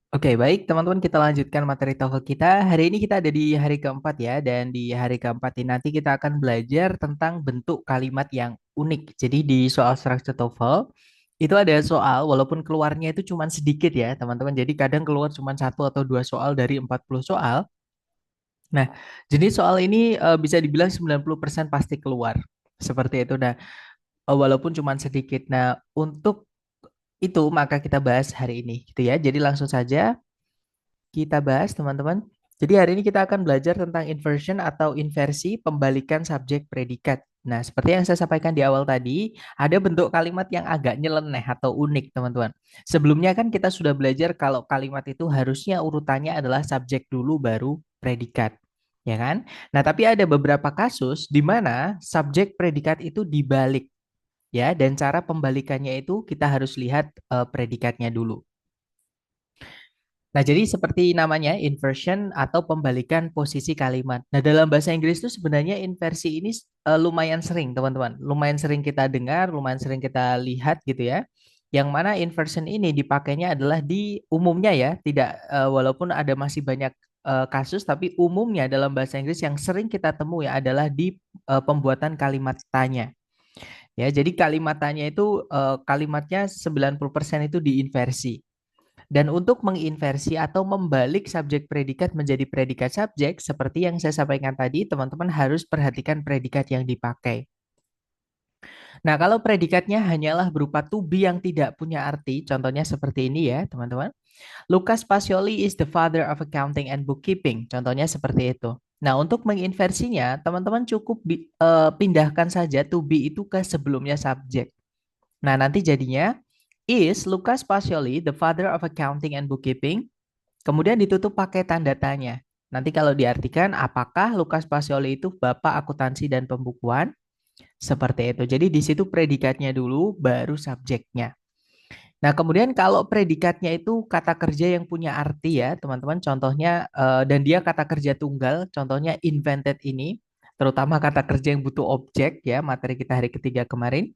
Oke, baik teman-teman kita lanjutkan materi TOEFL kita. Hari ini kita ada di hari keempat ya, dan di hari keempat ini nanti kita akan belajar tentang bentuk kalimat yang unik. Jadi di soal structure TOEFL itu ada soal walaupun keluarnya itu cuma sedikit ya teman-teman. Jadi kadang keluar cuma satu atau dua soal dari 40 soal. Nah, jenis soal ini bisa dibilang 90% pasti keluar. Seperti itu. Nah, walaupun cuma sedikit. Nah, untuk itu maka kita bahas hari ini gitu ya. Jadi langsung saja kita bahas teman-teman. Jadi hari ini kita akan belajar tentang inversion atau inversi pembalikan subjek predikat. Nah, seperti yang saya sampaikan di awal tadi, ada bentuk kalimat yang agak nyeleneh atau unik, teman-teman. Sebelumnya kan kita sudah belajar kalau kalimat itu harusnya urutannya adalah subjek dulu baru predikat. Ya kan? Nah, tapi ada beberapa kasus di mana subjek predikat itu dibalik ya, dan cara pembalikannya itu kita harus lihat predikatnya dulu. Nah, jadi seperti namanya inversion atau pembalikan posisi kalimat. Nah, dalam bahasa Inggris itu sebenarnya inversi ini lumayan sering, teman-teman. Lumayan sering kita dengar, lumayan sering kita lihat gitu ya. Yang mana inversion ini dipakainya adalah di umumnya ya, tidak walaupun ada masih banyak kasus, tapi umumnya dalam bahasa Inggris yang sering kita temui adalah di pembuatan kalimat tanya. Ya, jadi kalimat tanya itu kalimatnya 90% itu diinversi. Dan untuk menginversi atau membalik subjek predikat menjadi predikat subjek, seperti yang saya sampaikan tadi, teman-teman harus perhatikan predikat yang dipakai. Nah, kalau predikatnya hanyalah berupa to be yang tidak punya arti, contohnya seperti ini ya, teman-teman. Lucas Pacioli is the father of accounting and bookkeeping. Contohnya seperti itu. Nah, untuk menginversinya, teman-teman cukup pindahkan saja to be itu ke sebelumnya subjek. Nah, nanti jadinya is Lucas Pacioli the father of accounting and bookkeeping? Kemudian ditutup pakai tanda tanya. Nanti kalau diartikan, apakah Lukas Pacioli itu bapak akuntansi dan pembukuan? Seperti itu. Jadi di situ predikatnya dulu, baru subjeknya. Nah, kemudian kalau predikatnya itu kata kerja yang punya arti ya, teman-teman. Contohnya, dan dia kata kerja tunggal, contohnya invented ini, terutama kata kerja yang butuh objek ya, materi kita hari ketiga kemarin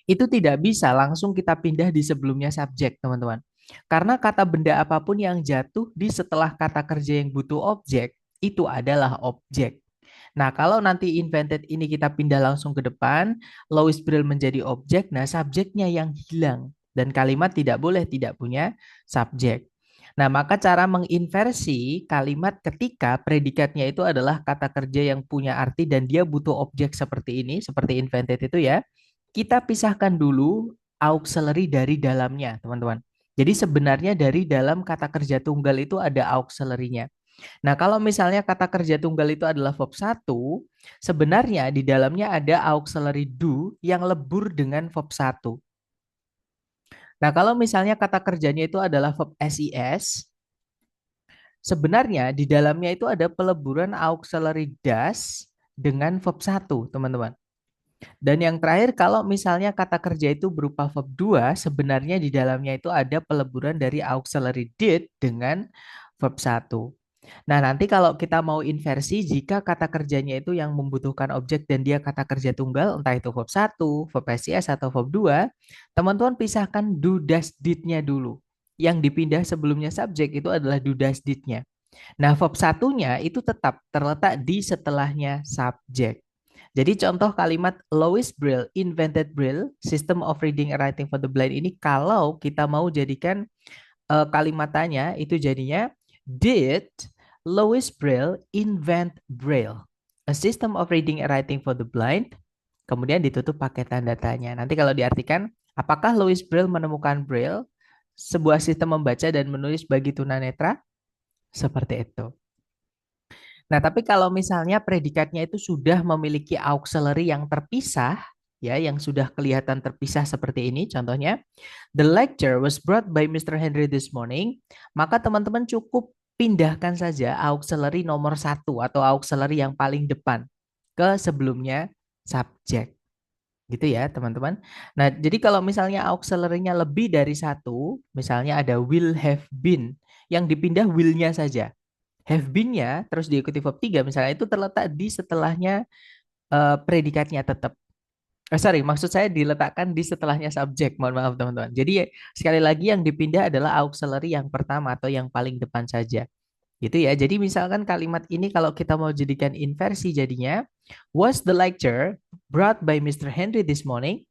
itu tidak bisa langsung kita pindah di sebelumnya subjek, teman-teman. Karena kata benda apapun yang jatuh di setelah kata kerja yang butuh objek, itu adalah objek. Nah, kalau nanti invented ini kita pindah langsung ke depan, Louis Braille menjadi objek, nah subjeknya yang hilang. Dan kalimat tidak boleh tidak punya subjek. Nah, maka cara menginversi kalimat ketika predikatnya itu adalah kata kerja yang punya arti dan dia butuh objek seperti ini, seperti invented itu ya. Kita pisahkan dulu auxiliary dari dalamnya, teman-teman. Jadi sebenarnya dari dalam kata kerja tunggal itu ada auxiliary-nya. Nah, kalau misalnya kata kerja tunggal itu adalah verb satu, sebenarnya di dalamnya ada auxiliary do yang lebur dengan verb satu. Nah, kalau misalnya kata kerjanya itu adalah verb SIS, sebenarnya di dalamnya itu ada peleburan auxiliary does dengan verb satu, teman-teman. Dan yang terakhir, kalau misalnya kata kerja itu berupa verb 2, sebenarnya di dalamnya itu ada peleburan dari auxiliary did dengan verb satu. Nah, nanti kalau kita mau inversi, jika kata kerjanya itu yang membutuhkan objek dan dia kata kerja tunggal, entah itu verb satu, verb SIS, atau verb 2, teman-teman pisahkan do, does, did-nya dulu. Yang dipindah sebelumnya subjek itu adalah do, does, did-nya. Nah, verb satunya itu tetap terletak di setelahnya subjek. Jadi contoh kalimat Louis Braille invented Braille, system of reading and writing for the blind ini kalau kita mau jadikan kalimat tanya itu jadinya did Louis Braille invent Braille, a system of reading and writing for the blind, kemudian ditutup pakai tanda tanya. Nanti kalau diartikan, apakah Louis Braille menemukan Braille, sebuah sistem membaca dan menulis bagi tunanetra? Seperti itu. Nah, tapi kalau misalnya predikatnya itu sudah memiliki auxiliary yang terpisah, ya, yang sudah kelihatan terpisah seperti ini, contohnya, the lecture was brought by Mr. Henry this morning, maka teman-teman cukup pindahkan saja auxiliary nomor satu atau auxiliary yang paling depan ke sebelumnya subjek. Gitu ya, teman-teman. Nah, jadi kalau misalnya auxiliary-nya lebih dari satu, misalnya ada will have been, yang dipindah will-nya saja have been-nya terus diikuti verb 3 misalnya itu terletak di setelahnya predikatnya tetap. Sorry, maksud saya diletakkan di setelahnya subjek. Mohon maaf teman-teman. Jadi sekali lagi yang dipindah adalah auxiliary yang pertama atau yang paling depan saja. Gitu ya. Jadi misalkan kalimat ini kalau kita mau jadikan inversi jadinya, was the lecture brought by Mr. Henry this morning?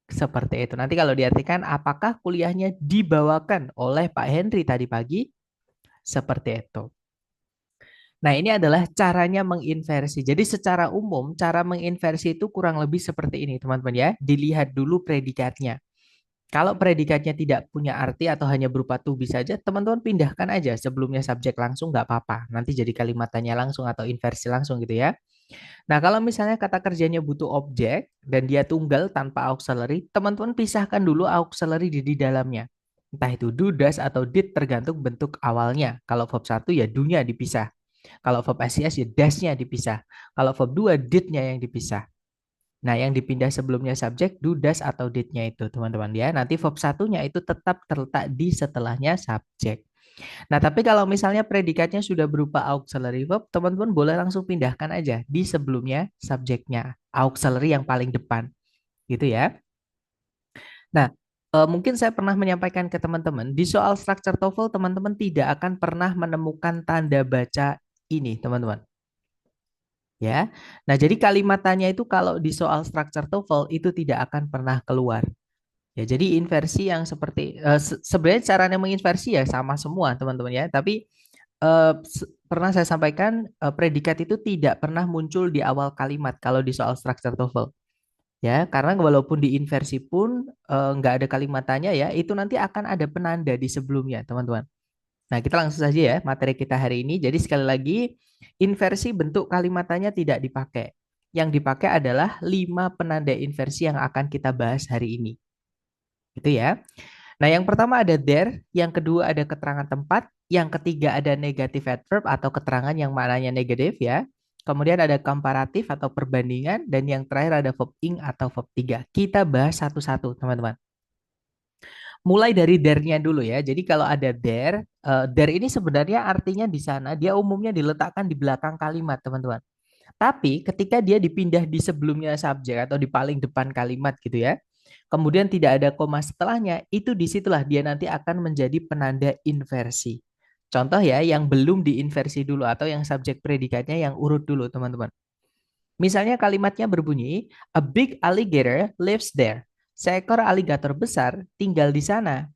Seperti itu. Nanti kalau diartikan apakah kuliahnya dibawakan oleh Pak Henry tadi pagi? Seperti itu. Nah, ini adalah caranya menginversi. Jadi secara umum, cara menginversi itu kurang lebih seperti ini, teman-teman ya. Dilihat dulu predikatnya. Kalau predikatnya tidak punya arti atau hanya berupa to be saja, teman-teman pindahkan aja sebelumnya subjek langsung nggak apa-apa. Nanti jadi kalimat tanya langsung atau inversi langsung gitu ya. Nah, kalau misalnya kata kerjanya butuh objek dan dia tunggal tanpa auxiliary, teman-teman pisahkan dulu auxiliary di dalamnya. Entah itu do, does, atau did tergantung bentuk awalnya. Kalau verb satu ya do-nya dipisah. Kalau verb SIS ya dash-nya dipisah. Kalau verb 2 did-nya yang dipisah. Nah, yang dipindah sebelumnya subjek, do, does, atau did-nya itu, teman-teman ya. Nanti verb satunya itu tetap terletak di setelahnya subjek. Nah, tapi kalau misalnya predikatnya sudah berupa auxiliary verb, teman-teman boleh langsung pindahkan aja di sebelumnya subjeknya. Auxiliary yang paling depan, gitu ya. Nah, mungkin saya pernah menyampaikan ke teman-teman, di soal structure TOEFL, teman-teman tidak akan pernah menemukan tanda baca ini, teman-teman. Ya. Nah, jadi kalimat tanya itu kalau di soal structure TOEFL itu tidak akan pernah keluar. Ya, jadi inversi yang seperti sebenarnya caranya menginversi ya sama semua, teman-teman ya. Tapi pernah saya sampaikan predikat itu tidak pernah muncul di awal kalimat kalau di soal structure TOEFL. Ya, karena walaupun diinversi pun nggak ada kalimat tanya ya, itu nanti akan ada penanda di sebelumnya, teman-teman. Nah, kita langsung saja ya materi kita hari ini. Jadi sekali lagi, inversi bentuk kalimat tanya tidak dipakai. Yang dipakai adalah 5 penanda inversi yang akan kita bahas hari ini. Gitu ya. Nah, yang pertama ada there, yang kedua ada keterangan tempat, yang ketiga ada negative adverb atau keterangan yang maknanya negatif ya. Kemudian ada komparatif atau perbandingan, dan yang terakhir ada verb ing atau verb 3. Kita bahas satu-satu, teman-teman. Mulai dari there-nya dulu ya. Jadi kalau ada there, there ini sebenarnya artinya di sana dia umumnya diletakkan di belakang kalimat, teman-teman. Tapi ketika dia dipindah di sebelumnya subjek atau di paling depan kalimat gitu ya, kemudian tidak ada koma setelahnya, itu disitulah dia nanti akan menjadi penanda inversi. Contoh ya, yang belum diinversi dulu atau yang subjek predikatnya yang urut dulu, teman-teman. Misalnya kalimatnya berbunyi, a big alligator lives there. Seekor aligator besar tinggal di sana.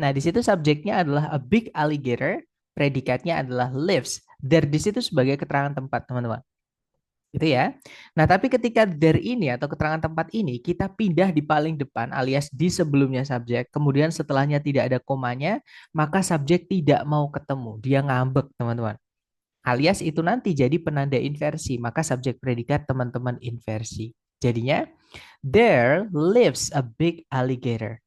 Nah, di situ subjeknya adalah a big alligator, predikatnya adalah lives. There di situ sebagai keterangan tempat, teman-teman. Gitu ya. Nah, tapi ketika there ini atau keterangan tempat ini kita pindah di paling depan alias di sebelumnya subjek, kemudian setelahnya tidak ada komanya, maka subjek tidak mau ketemu. Dia ngambek, teman-teman. Alias itu nanti jadi penanda inversi, maka subjek predikat teman-teman inversi. Jadinya, there lives a big alligator.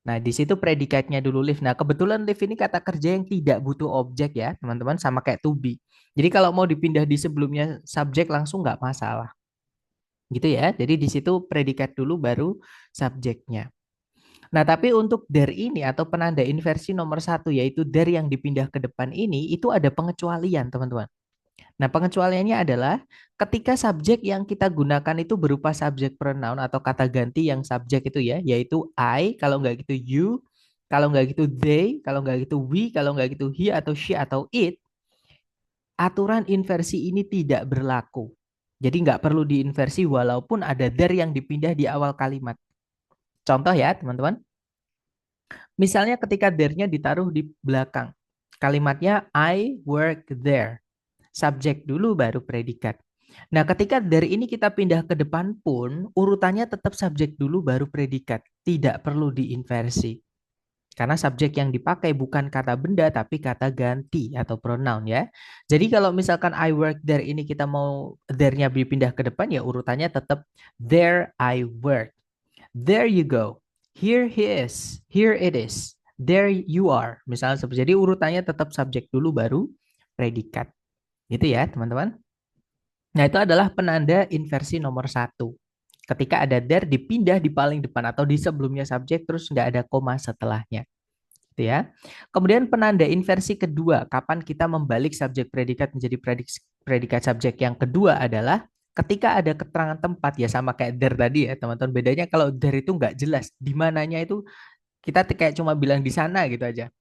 Nah, di situ predikatnya dulu live. Nah, kebetulan live ini kata kerja yang tidak butuh objek ya, teman-teman, sama kayak to be. Jadi kalau mau dipindah di sebelumnya subjek langsung nggak masalah. Gitu ya. Jadi di situ predikat dulu baru subjeknya. Nah, tapi untuk there ini atau penanda inversi nomor satu, yaitu there yang dipindah ke depan ini, itu ada pengecualian, teman-teman. Nah, pengecualiannya adalah ketika subjek yang kita gunakan itu berupa subjek pronoun atau kata ganti yang subjek itu ya, yaitu I, kalau nggak gitu you, kalau nggak gitu they, kalau nggak gitu we, kalau nggak gitu he atau she atau it, aturan inversi ini tidak berlaku. Jadi nggak perlu diinversi walaupun ada there yang dipindah di awal kalimat. Contoh ya, teman-teman. Misalnya ketika there-nya ditaruh di belakang. Kalimatnya I work there. Subjek dulu baru predikat. Nah, ketika dari ini kita pindah ke depan pun, urutannya tetap subjek dulu baru predikat. Tidak perlu diinversi. Karena subjek yang dipakai bukan kata benda, tapi kata ganti atau pronoun ya. Jadi kalau misalkan I work there ini kita mau there-nya dipindah ke depan, ya urutannya tetap there I work. There you go. Here he is. Here it is. There you are. Misalnya seperti jadi urutannya tetap subjek dulu baru predikat. Gitu ya, teman-teman. Nah, itu adalah penanda inversi nomor satu. Ketika ada there dipindah di paling depan atau di sebelumnya subjek terus nggak ada koma setelahnya. Gitu ya. Kemudian penanda inversi kedua, kapan kita membalik subjek predikat menjadi predikat subjek yang kedua adalah Ketika ada keterangan tempat ya sama kayak there tadi ya teman-teman. Bedanya kalau there itu nggak jelas di mananya itu kita kayak cuma bilang di sana gitu aja.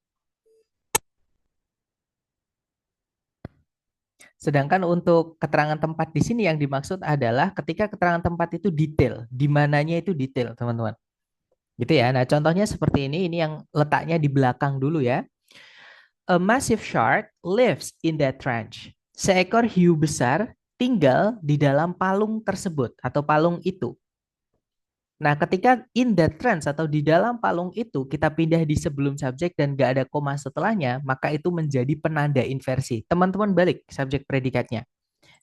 Sedangkan untuk keterangan tempat di sini yang dimaksud adalah ketika keterangan tempat itu detail, di mananya itu detail, teman-teman. Gitu ya. Nah, contohnya seperti ini yang letaknya di belakang dulu ya. A massive shark lives in that trench. Seekor hiu besar tinggal di dalam palung tersebut atau palung itu. Nah, ketika in that trench atau di dalam palung itu kita pindah di sebelum subjek dan gak ada koma setelahnya, maka itu menjadi penanda inversi. Teman-teman balik subjek predikatnya.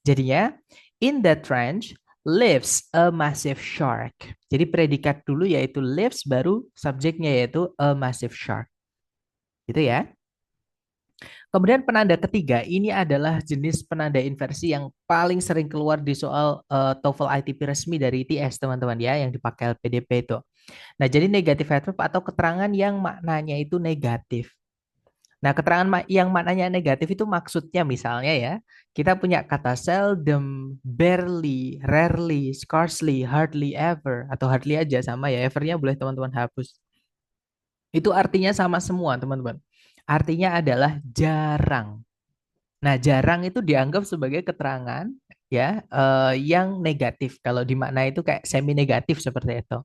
Jadinya, in that trench lives a massive shark. Jadi predikat dulu yaitu lives, baru subjeknya yaitu a massive shark. Gitu ya. Kemudian penanda ketiga, ini adalah jenis penanda inversi yang paling sering keluar di soal TOEFL ITP resmi dari ITS, teman-teman ya, yang dipakai LPDP itu. Nah, jadi negatif adverb atau keterangan yang maknanya itu negatif. Nah, keterangan yang maknanya negatif itu maksudnya misalnya ya, kita punya kata seldom, barely, rarely, scarcely, hardly ever, atau hardly aja sama ya, evernya boleh teman-teman hapus. Itu artinya sama semua, teman-teman. Artinya adalah jarang. Nah, jarang itu dianggap sebagai keterangan ya yang negatif. Kalau di makna itu kayak semi negatif seperti itu.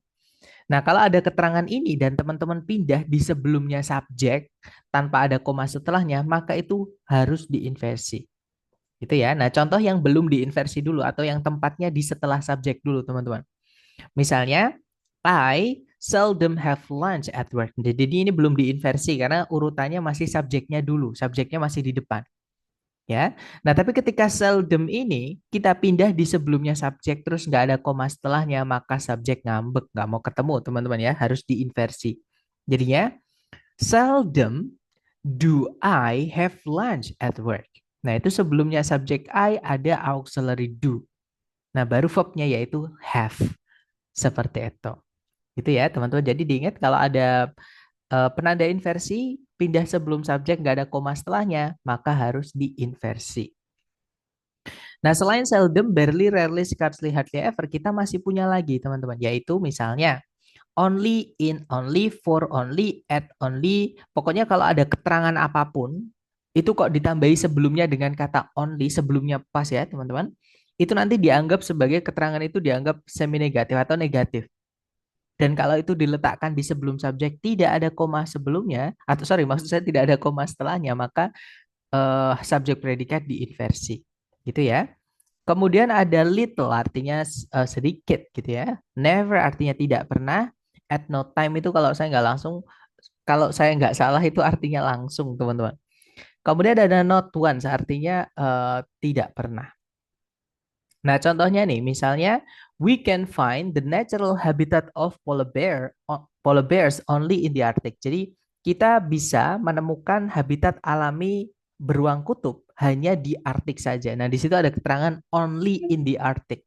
Nah, kalau ada keterangan ini dan teman-teman pindah di sebelumnya subjek tanpa ada koma setelahnya, maka itu harus diinversi. Gitu ya. Nah, contoh yang belum diinversi dulu atau yang tempatnya di setelah subjek dulu, teman-teman. Misalnya, I seldom have lunch at work. Jadi ini belum diinversi karena urutannya masih subjeknya dulu, subjeknya masih di depan. Ya, nah tapi ketika seldom ini kita pindah di sebelumnya subjek terus nggak ada koma setelahnya maka subjek ngambek nggak mau ketemu teman-teman ya harus diinversi. Jadinya seldom do I have lunch at work. Nah itu sebelumnya subjek I ada auxiliary do. Nah baru verbnya yaitu have seperti itu. Gitu ya teman-teman. Jadi diingat kalau ada penanda inversi pindah sebelum subjek nggak ada koma setelahnya maka harus diinversi. Nah, selain seldom, barely, rarely, scarcely, hardly ever, kita masih punya lagi, teman-teman, yaitu misalnya only, in only, for only, at only. Pokoknya kalau ada keterangan apapun, itu kok ditambahi sebelumnya dengan kata only, sebelumnya pas ya, teman-teman. Itu nanti dianggap sebagai keterangan itu dianggap semi negatif atau negatif. Dan kalau itu diletakkan di sebelum subjek tidak ada koma sebelumnya, atau sorry, maksud saya tidak ada koma setelahnya, maka subjek predikat diinversi. Gitu ya. Kemudian ada little artinya sedikit gitu ya. Never artinya tidak pernah. At no time itu kalau saya nggak langsung, kalau saya nggak salah itu artinya langsung teman-teman. Kemudian ada not once artinya tidak pernah. Nah contohnya nih misalnya we can find the natural habitat of polar bears only in the Arctic. Jadi kita bisa menemukan habitat alami beruang kutub hanya di Arktik saja. Nah di situ ada keterangan only in the Arctic.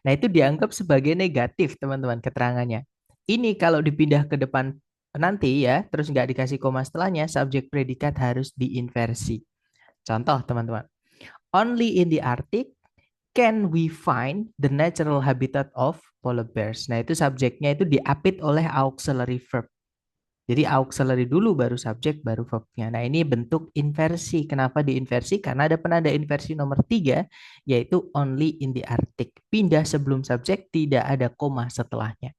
Nah, itu dianggap sebagai negatif, teman-teman, keterangannya. Ini kalau dipindah ke depan nanti ya, terus nggak dikasih koma setelahnya, subjek predikat harus diinversi. Contoh, teman-teman. Only in the Arctic can we find the natural habitat of polar bears. Nah, itu subjeknya itu diapit oleh auxiliary verb. Jadi auxiliary dulu baru subjek baru verbnya. Nah ini bentuk inversi. Kenapa diinversi? Karena ada penanda inversi nomor 3 yaitu only in the Arctic. Pindah sebelum subjek tidak ada koma setelahnya.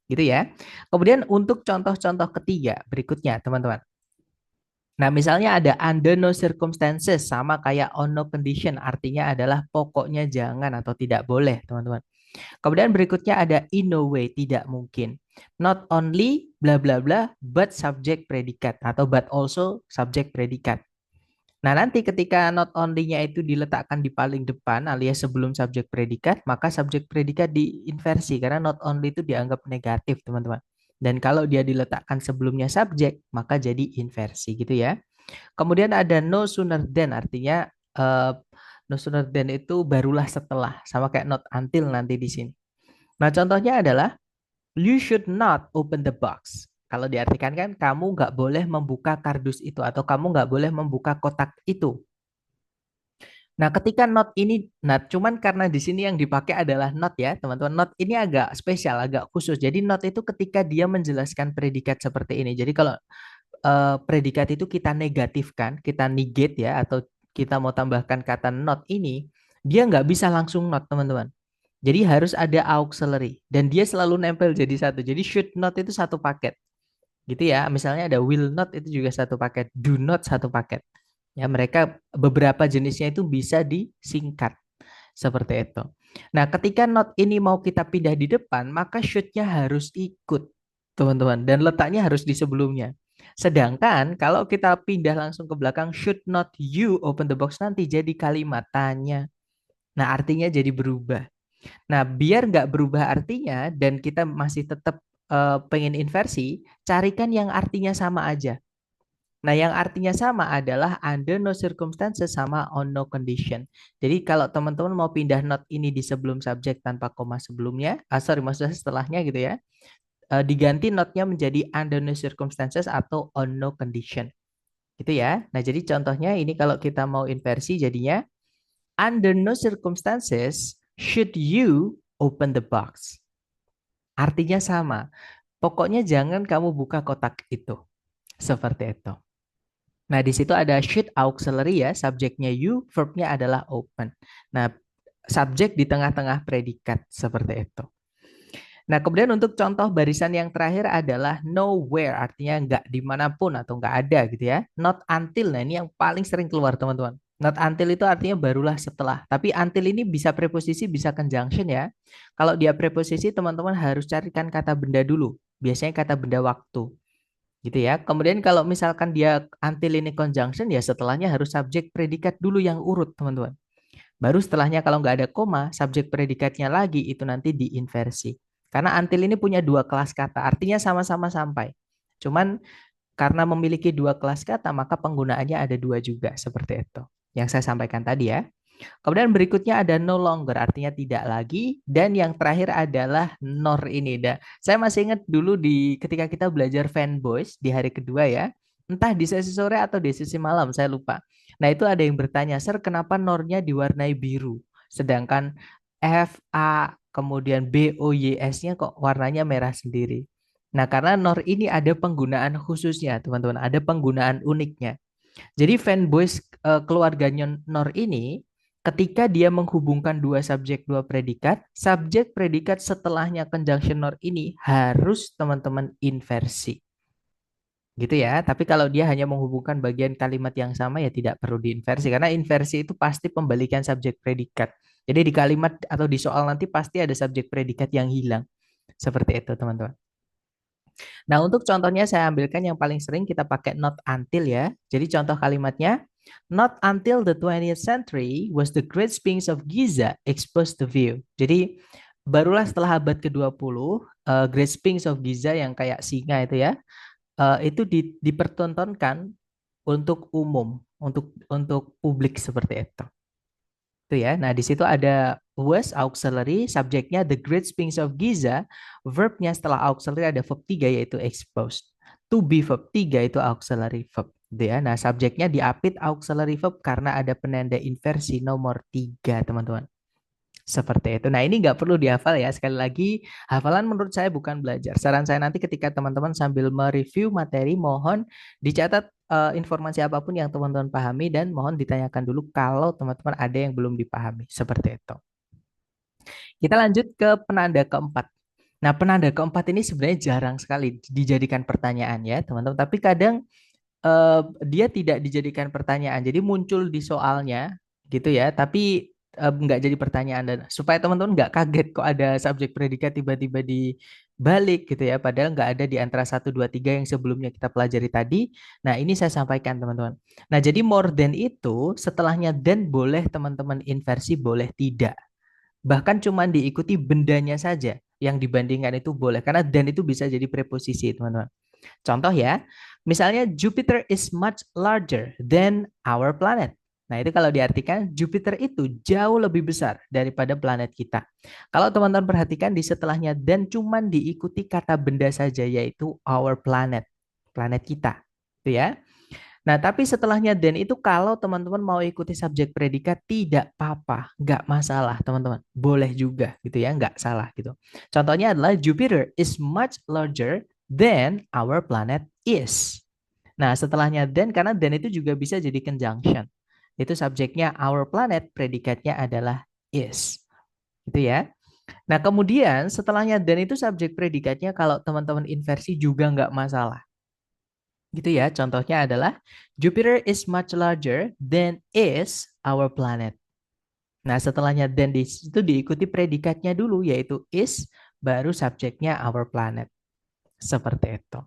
Gitu ya. Kemudian untuk contoh-contoh ketiga berikutnya teman-teman. Nah misalnya ada under no circumstances sama kayak on no condition artinya adalah pokoknya jangan atau tidak boleh teman-teman. Kemudian berikutnya ada in no way, tidak mungkin. Not only bla bla bla, but subject predikat atau but also subject predikat. Nah, nanti ketika not only-nya itu diletakkan di paling depan alias sebelum subjek predikat, maka subjek predikat diinversi karena not only itu dianggap negatif, teman-teman. Dan kalau dia diletakkan sebelumnya subjek, maka jadi inversi gitu ya. Kemudian ada no sooner than artinya no sooner than itu barulah setelah sama kayak not until nanti di sini. Nah, contohnya adalah you should not open the box. Kalau diartikan kan kamu nggak boleh membuka kardus itu atau kamu nggak boleh membuka kotak itu. Nah, ketika not ini, nah cuman karena di sini yang dipakai adalah not ya, teman-teman. Not ini agak spesial, agak khusus. Jadi not itu ketika dia menjelaskan predikat seperti ini. Jadi kalau predikat itu kita negatifkan, kita negate ya, atau kita mau tambahkan kata not ini, dia nggak bisa langsung not, teman-teman. Jadi harus ada auxiliary dan dia selalu nempel jadi satu. Jadi should not itu satu paket. Gitu ya. Misalnya ada will not itu juga satu paket, do not satu paket. Ya, mereka beberapa jenisnya itu bisa disingkat seperti itu. Nah, ketika not ini mau kita pindah di depan, maka should-nya harus ikut, teman-teman, dan letaknya harus di sebelumnya. Sedangkan kalau kita pindah langsung ke belakang, should not you open the box nanti jadi kalimat tanya. Nah, artinya jadi berubah. Nah, biar nggak berubah artinya dan kita masih tetap pengen inversi, carikan yang artinya sama aja. Nah, yang artinya sama adalah under no circumstances sama on no condition. Jadi kalau teman-teman mau pindah not ini di sebelum subjek tanpa koma sebelumnya, sorry maksudnya setelahnya gitu ya, diganti notnya menjadi under no circumstances atau on no condition. Gitu ya. Nah, jadi contohnya ini kalau kita mau inversi jadinya under no circumstances should you open the box. Artinya sama. Pokoknya jangan kamu buka kotak itu. Seperti itu. Nah, di situ ada should auxiliary ya, subjeknya you, verbnya adalah open. Nah, subjek di tengah-tengah predikat seperti itu. Nah, kemudian untuk contoh barisan yang terakhir adalah nowhere, artinya nggak dimanapun atau nggak ada gitu ya. Not until, nah ini yang paling sering keluar teman-teman. Not until itu artinya barulah setelah. Tapi until ini bisa preposisi, bisa conjunction ya. Kalau dia preposisi, teman-teman harus carikan kata benda dulu. Biasanya kata benda waktu gitu ya. Kemudian kalau misalkan dia until ini conjunction ya setelahnya harus subjek predikat dulu yang urut teman-teman. Baru setelahnya kalau nggak ada koma, subjek predikatnya lagi itu nanti diinversi. Karena until ini punya dua kelas kata, artinya sama-sama sampai. Cuman karena memiliki dua kelas kata, maka penggunaannya ada dua juga seperti itu. Yang saya sampaikan tadi ya. Kemudian berikutnya ada no longer, artinya tidak lagi. Dan yang terakhir adalah nor ini. Saya masih ingat dulu ketika kita belajar fanboys di hari kedua ya. Entah di sesi sore atau di sesi malam, saya lupa. Nah itu ada yang bertanya, Sir kenapa nornya diwarnai biru? Sedangkan F, A, kemudian B, O, Y, S-nya kok warnanya merah sendiri. Nah karena nor ini ada penggunaan khususnya teman-teman, ada penggunaan uniknya. Jadi fanboys keluarganya Nor ini ketika dia menghubungkan dua subjek dua predikat, subjek predikat setelahnya conjunction Nor ini harus teman-teman inversi. Gitu ya. Tapi kalau dia hanya menghubungkan bagian kalimat yang sama ya tidak perlu diinversi karena inversi itu pasti pembalikan subjek predikat. Jadi di kalimat atau di soal nanti pasti ada subjek predikat yang hilang. Seperti itu, teman-teman. Nah, untuk contohnya saya ambilkan yang paling sering kita pakai not until ya. Jadi contoh kalimatnya, not until the 20th century was the Great Sphinx of Giza exposed to view. Jadi barulah setelah abad ke-20, Great Sphinx of Giza yang kayak singa itu ya, itu dipertontonkan untuk umum, untuk publik seperti itu. Itu ya. Nah, di situ ada was auxiliary, subjeknya the Great Sphinx of Giza, verbnya setelah auxiliary ada verb 3 yaitu exposed. To be verb 3 itu auxiliary verb. Gitu ya. Nah, subjeknya diapit auxiliary verb karena ada penanda inversi nomor 3, teman-teman. Seperti itu. Nah, ini nggak perlu dihafal ya. Sekali lagi, hafalan menurut saya bukan belajar. Saran saya nanti ketika teman-teman sambil mereview materi, mohon dicatat informasi apapun yang teman-teman pahami dan mohon ditanyakan dulu kalau teman-teman ada yang belum dipahami. Seperti itu. Kita lanjut ke penanda keempat. Nah, penanda keempat ini sebenarnya jarang sekali dijadikan pertanyaan ya, teman-teman. Tapi kadang dia tidak dijadikan pertanyaan. Jadi muncul di soalnya gitu ya, tapi nggak jadi pertanyaan dan supaya teman-teman nggak kaget kok ada subjek predikat tiba-tiba dibalik gitu ya, padahal nggak ada di antara satu 2 3 yang sebelumnya kita pelajari tadi. Nah, ini saya sampaikan teman-teman. Nah, jadi more than itu setelahnya then boleh teman-teman inversi, boleh tidak. Bahkan cuma diikuti bendanya saja yang dibandingkan itu boleh karena dan itu bisa jadi preposisi teman-teman. Contoh ya, misalnya Jupiter is much larger than our planet. Nah, itu kalau diartikan Jupiter itu jauh lebih besar daripada planet kita. Kalau teman-teman perhatikan di setelahnya dan cuman diikuti kata benda saja yaitu our planet, planet kita. Itu ya. Nah, tapi setelahnya then itu kalau teman-teman mau ikuti subjek predikat tidak apa-apa, nggak masalah teman-teman. Boleh juga gitu ya, nggak salah gitu. Contohnya adalah Jupiter is much larger than our planet is. Nah, setelahnya then karena then itu juga bisa jadi conjunction. Itu subjeknya our planet, predikatnya adalah is. Gitu ya. Nah, kemudian setelahnya then itu subjek predikatnya kalau teman-teman inversi juga nggak masalah. Gitu ya. Contohnya adalah Jupiter is much larger than is our planet. Nah, setelahnya than di situ diikuti predikatnya dulu yaitu is baru subjeknya our planet. Seperti itu.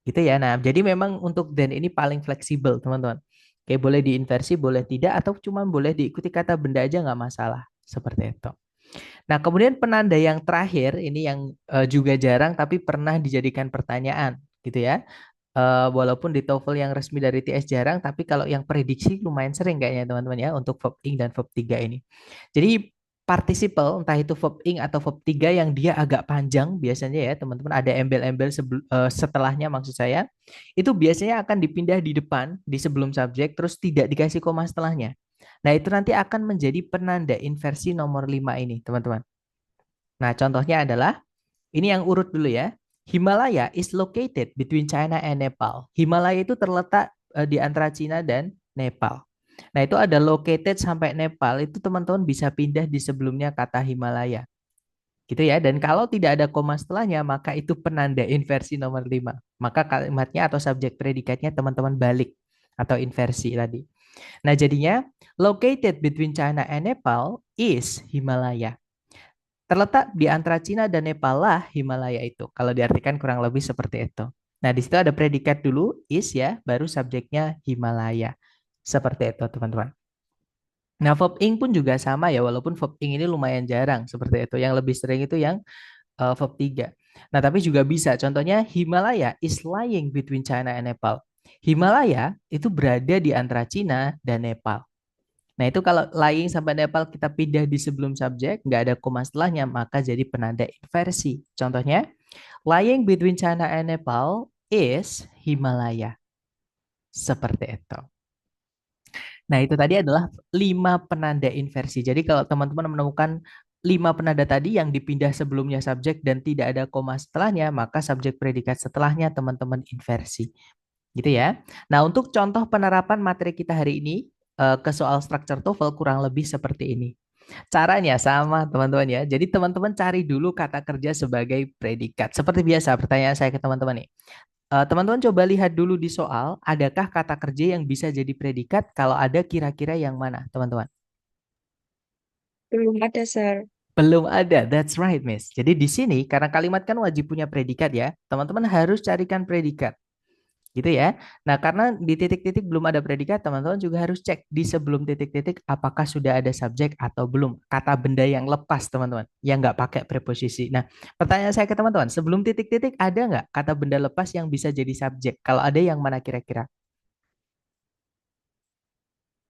Gitu ya. Nah, jadi memang untuk than ini paling fleksibel, teman-teman. Kayak boleh diinversi, boleh tidak atau cuma boleh diikuti kata benda aja nggak masalah. Seperti itu. Nah, kemudian penanda yang terakhir ini yang juga jarang tapi pernah dijadikan pertanyaan, gitu ya. Walaupun di TOEFL yang resmi dari TS jarang, tapi kalau yang prediksi lumayan sering kayaknya teman-teman ya untuk verb ing dan verb 3 ini. Jadi participle entah itu verb ing atau verb 3 yang dia agak panjang biasanya ya teman-teman ada embel-embel setelahnya maksud saya itu biasanya akan dipindah di depan di sebelum subjek terus tidak dikasih koma setelahnya. Nah, itu nanti akan menjadi penanda inversi nomor 5 ini teman-teman. Nah, contohnya adalah ini yang urut dulu ya. Himalaya is located between China and Nepal. Himalaya itu terletak di antara China dan Nepal. Nah, itu ada located sampai Nepal, itu teman-teman bisa pindah di sebelumnya kata Himalaya. Gitu ya. Dan kalau tidak ada koma setelahnya, maka itu penanda inversi nomor 5. Maka kalimatnya atau subjek predikatnya teman-teman balik atau inversi tadi. Nah, jadinya located between China and Nepal is Himalaya. Terletak di antara Cina dan Nepal lah Himalaya itu. Kalau diartikan kurang lebih seperti itu. Nah, di situ ada predikat dulu, is ya, baru subjeknya Himalaya. Seperti itu, teman-teman. Nah, verb ing pun juga sama ya, walaupun verb ing ini lumayan jarang seperti itu. Yang lebih sering itu yang verb 3. Nah, tapi juga bisa. Contohnya, Himalaya is lying between China and Nepal. Himalaya itu berada di antara Cina dan Nepal. Nah, itu kalau lying sampai Nepal kita pindah di sebelum subjek, nggak ada koma setelahnya, maka jadi penanda inversi. Contohnya, lying between China and Nepal is Himalaya. Seperti itu. Nah, itu tadi adalah 5 penanda inversi. Jadi kalau teman-teman menemukan 5 penanda tadi yang dipindah sebelumnya subjek dan tidak ada koma setelahnya, maka subjek predikat setelahnya teman-teman inversi. Gitu ya. Nah, untuk contoh penerapan materi kita hari ini ke soal structure TOEFL kurang lebih seperti ini. Caranya sama, teman-teman ya. Jadi teman-teman cari dulu kata kerja sebagai predikat. Seperti biasa, pertanyaan saya ke teman-teman nih. Teman-teman coba lihat dulu di soal, adakah kata kerja yang bisa jadi predikat? Kalau ada, kira-kira yang mana, teman-teman? Belum ada, Sir. Belum ada, that's right, Miss. Jadi di sini, karena kalimat kan wajib punya predikat ya, teman-teman harus carikan predikat. Gitu ya. Nah, karena di titik-titik belum ada predikat, teman-teman juga harus cek di sebelum titik-titik apakah sudah ada subjek atau belum. Kata benda yang lepas, teman-teman, yang nggak pakai preposisi. Nah, pertanyaan saya ke teman-teman, sebelum titik-titik ada nggak kata benda lepas yang bisa jadi subjek? Kalau ada yang mana kira-kira?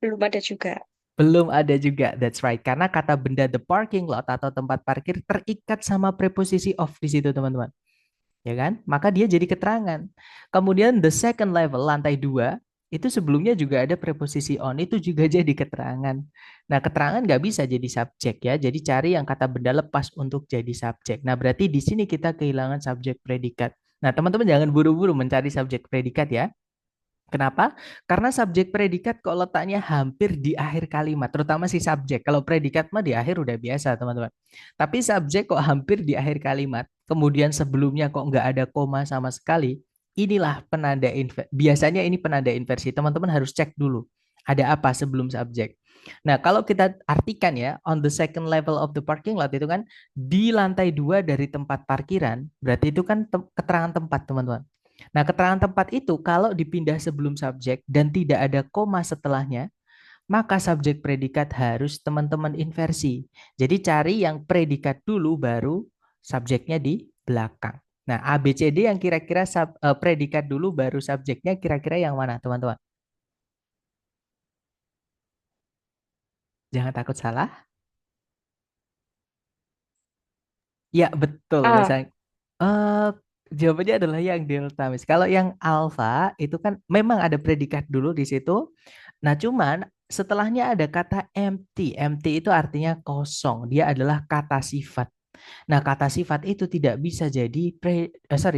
Belum ada juga. Belum ada juga, that's right. Karena kata benda the parking lot atau tempat parkir terikat sama preposisi of di situ, teman-teman. Ya kan? Maka dia jadi keterangan. Kemudian the second level, lantai 2 itu sebelumnya juga ada preposisi on, itu juga jadi keterangan. Nah, keterangan nggak bisa jadi subjek ya, jadi cari yang kata benda lepas untuk jadi subjek. Nah, berarti di sini kita kehilangan subjek predikat. Nah, teman-teman jangan buru-buru mencari subjek predikat ya. Kenapa? Karena subjek predikat kok letaknya hampir di akhir kalimat, terutama si subjek. Kalau predikat mah di akhir udah biasa, teman-teman. Tapi subjek kok hampir di akhir kalimat, kemudian sebelumnya kok nggak ada koma sama sekali. Inilah penanda inversi. Biasanya ini penanda inversi. Teman-teman harus cek dulu. Ada apa sebelum subjek. Nah, kalau kita artikan ya, on the second level of the parking lot itu kan di lantai 2 dari tempat parkiran, berarti itu kan keterangan tempat, teman-teman. Nah, keterangan tempat itu kalau dipindah sebelum subjek dan tidak ada koma setelahnya, maka subjek predikat harus teman-teman inversi. Jadi cari yang predikat dulu baru subjeknya di belakang. Nah, A, B, C, D yang kira-kira predikat dulu baru subjeknya kira-kira yang mana, teman-teman? Jangan takut salah. Ya, betul. A. Misalnya, eh Jawabannya adalah yang delta, Miss. Kalau yang alfa itu kan memang ada predikat dulu di situ. Nah, cuman setelahnya ada kata empty. Empty itu artinya kosong. Dia adalah kata sifat. Nah, kata sifat itu tidak bisa jadi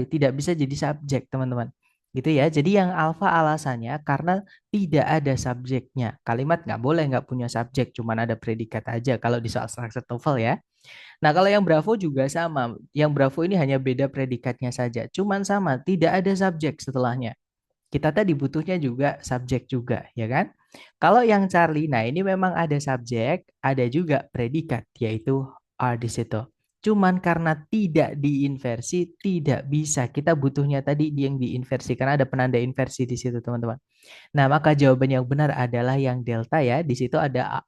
tidak bisa jadi subjek, teman-teman. Gitu ya. Jadi yang alfa alasannya karena tidak ada subjeknya. Kalimat nggak boleh nggak punya subjek, cuman ada predikat aja kalau di soal structure TOEFL ya. Nah, kalau yang Bravo juga sama. Yang Bravo ini hanya beda predikatnya saja. Cuman sama, tidak ada subjek setelahnya. Kita tadi butuhnya juga subjek juga, ya kan? Kalau yang Charlie, nah ini memang ada subjek, ada juga predikat, yaitu are di situ. Cuman karena tidak diinversi, tidak bisa. Kita butuhnya tadi yang diinversi, karena ada penanda inversi di situ, teman-teman. Nah, maka jawaban yang benar adalah yang delta ya. Di situ ada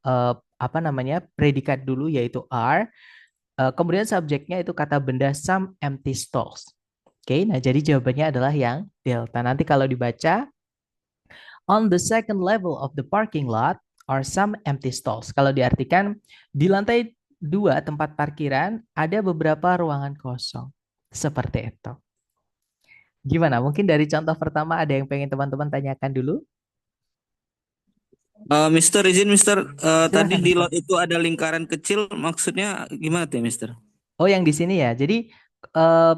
apa namanya predikat dulu, yaitu are. Kemudian subjeknya itu kata benda some empty stalls. Oke, nah jadi jawabannya adalah yang delta. Nanti kalau dibaca, on the second level of the parking lot are some empty stalls. Kalau diartikan, di lantai 2 tempat parkiran ada beberapa ruangan kosong. Seperti itu. Gimana? Mungkin dari contoh pertama ada yang pengen teman-teman tanyakan dulu? Mister izin Mister, tadi Silahkan, di Mister. lot itu ada lingkaran kecil, maksudnya gimana tuh ya Mister? Oh, yang di sini ya. Jadi, eh,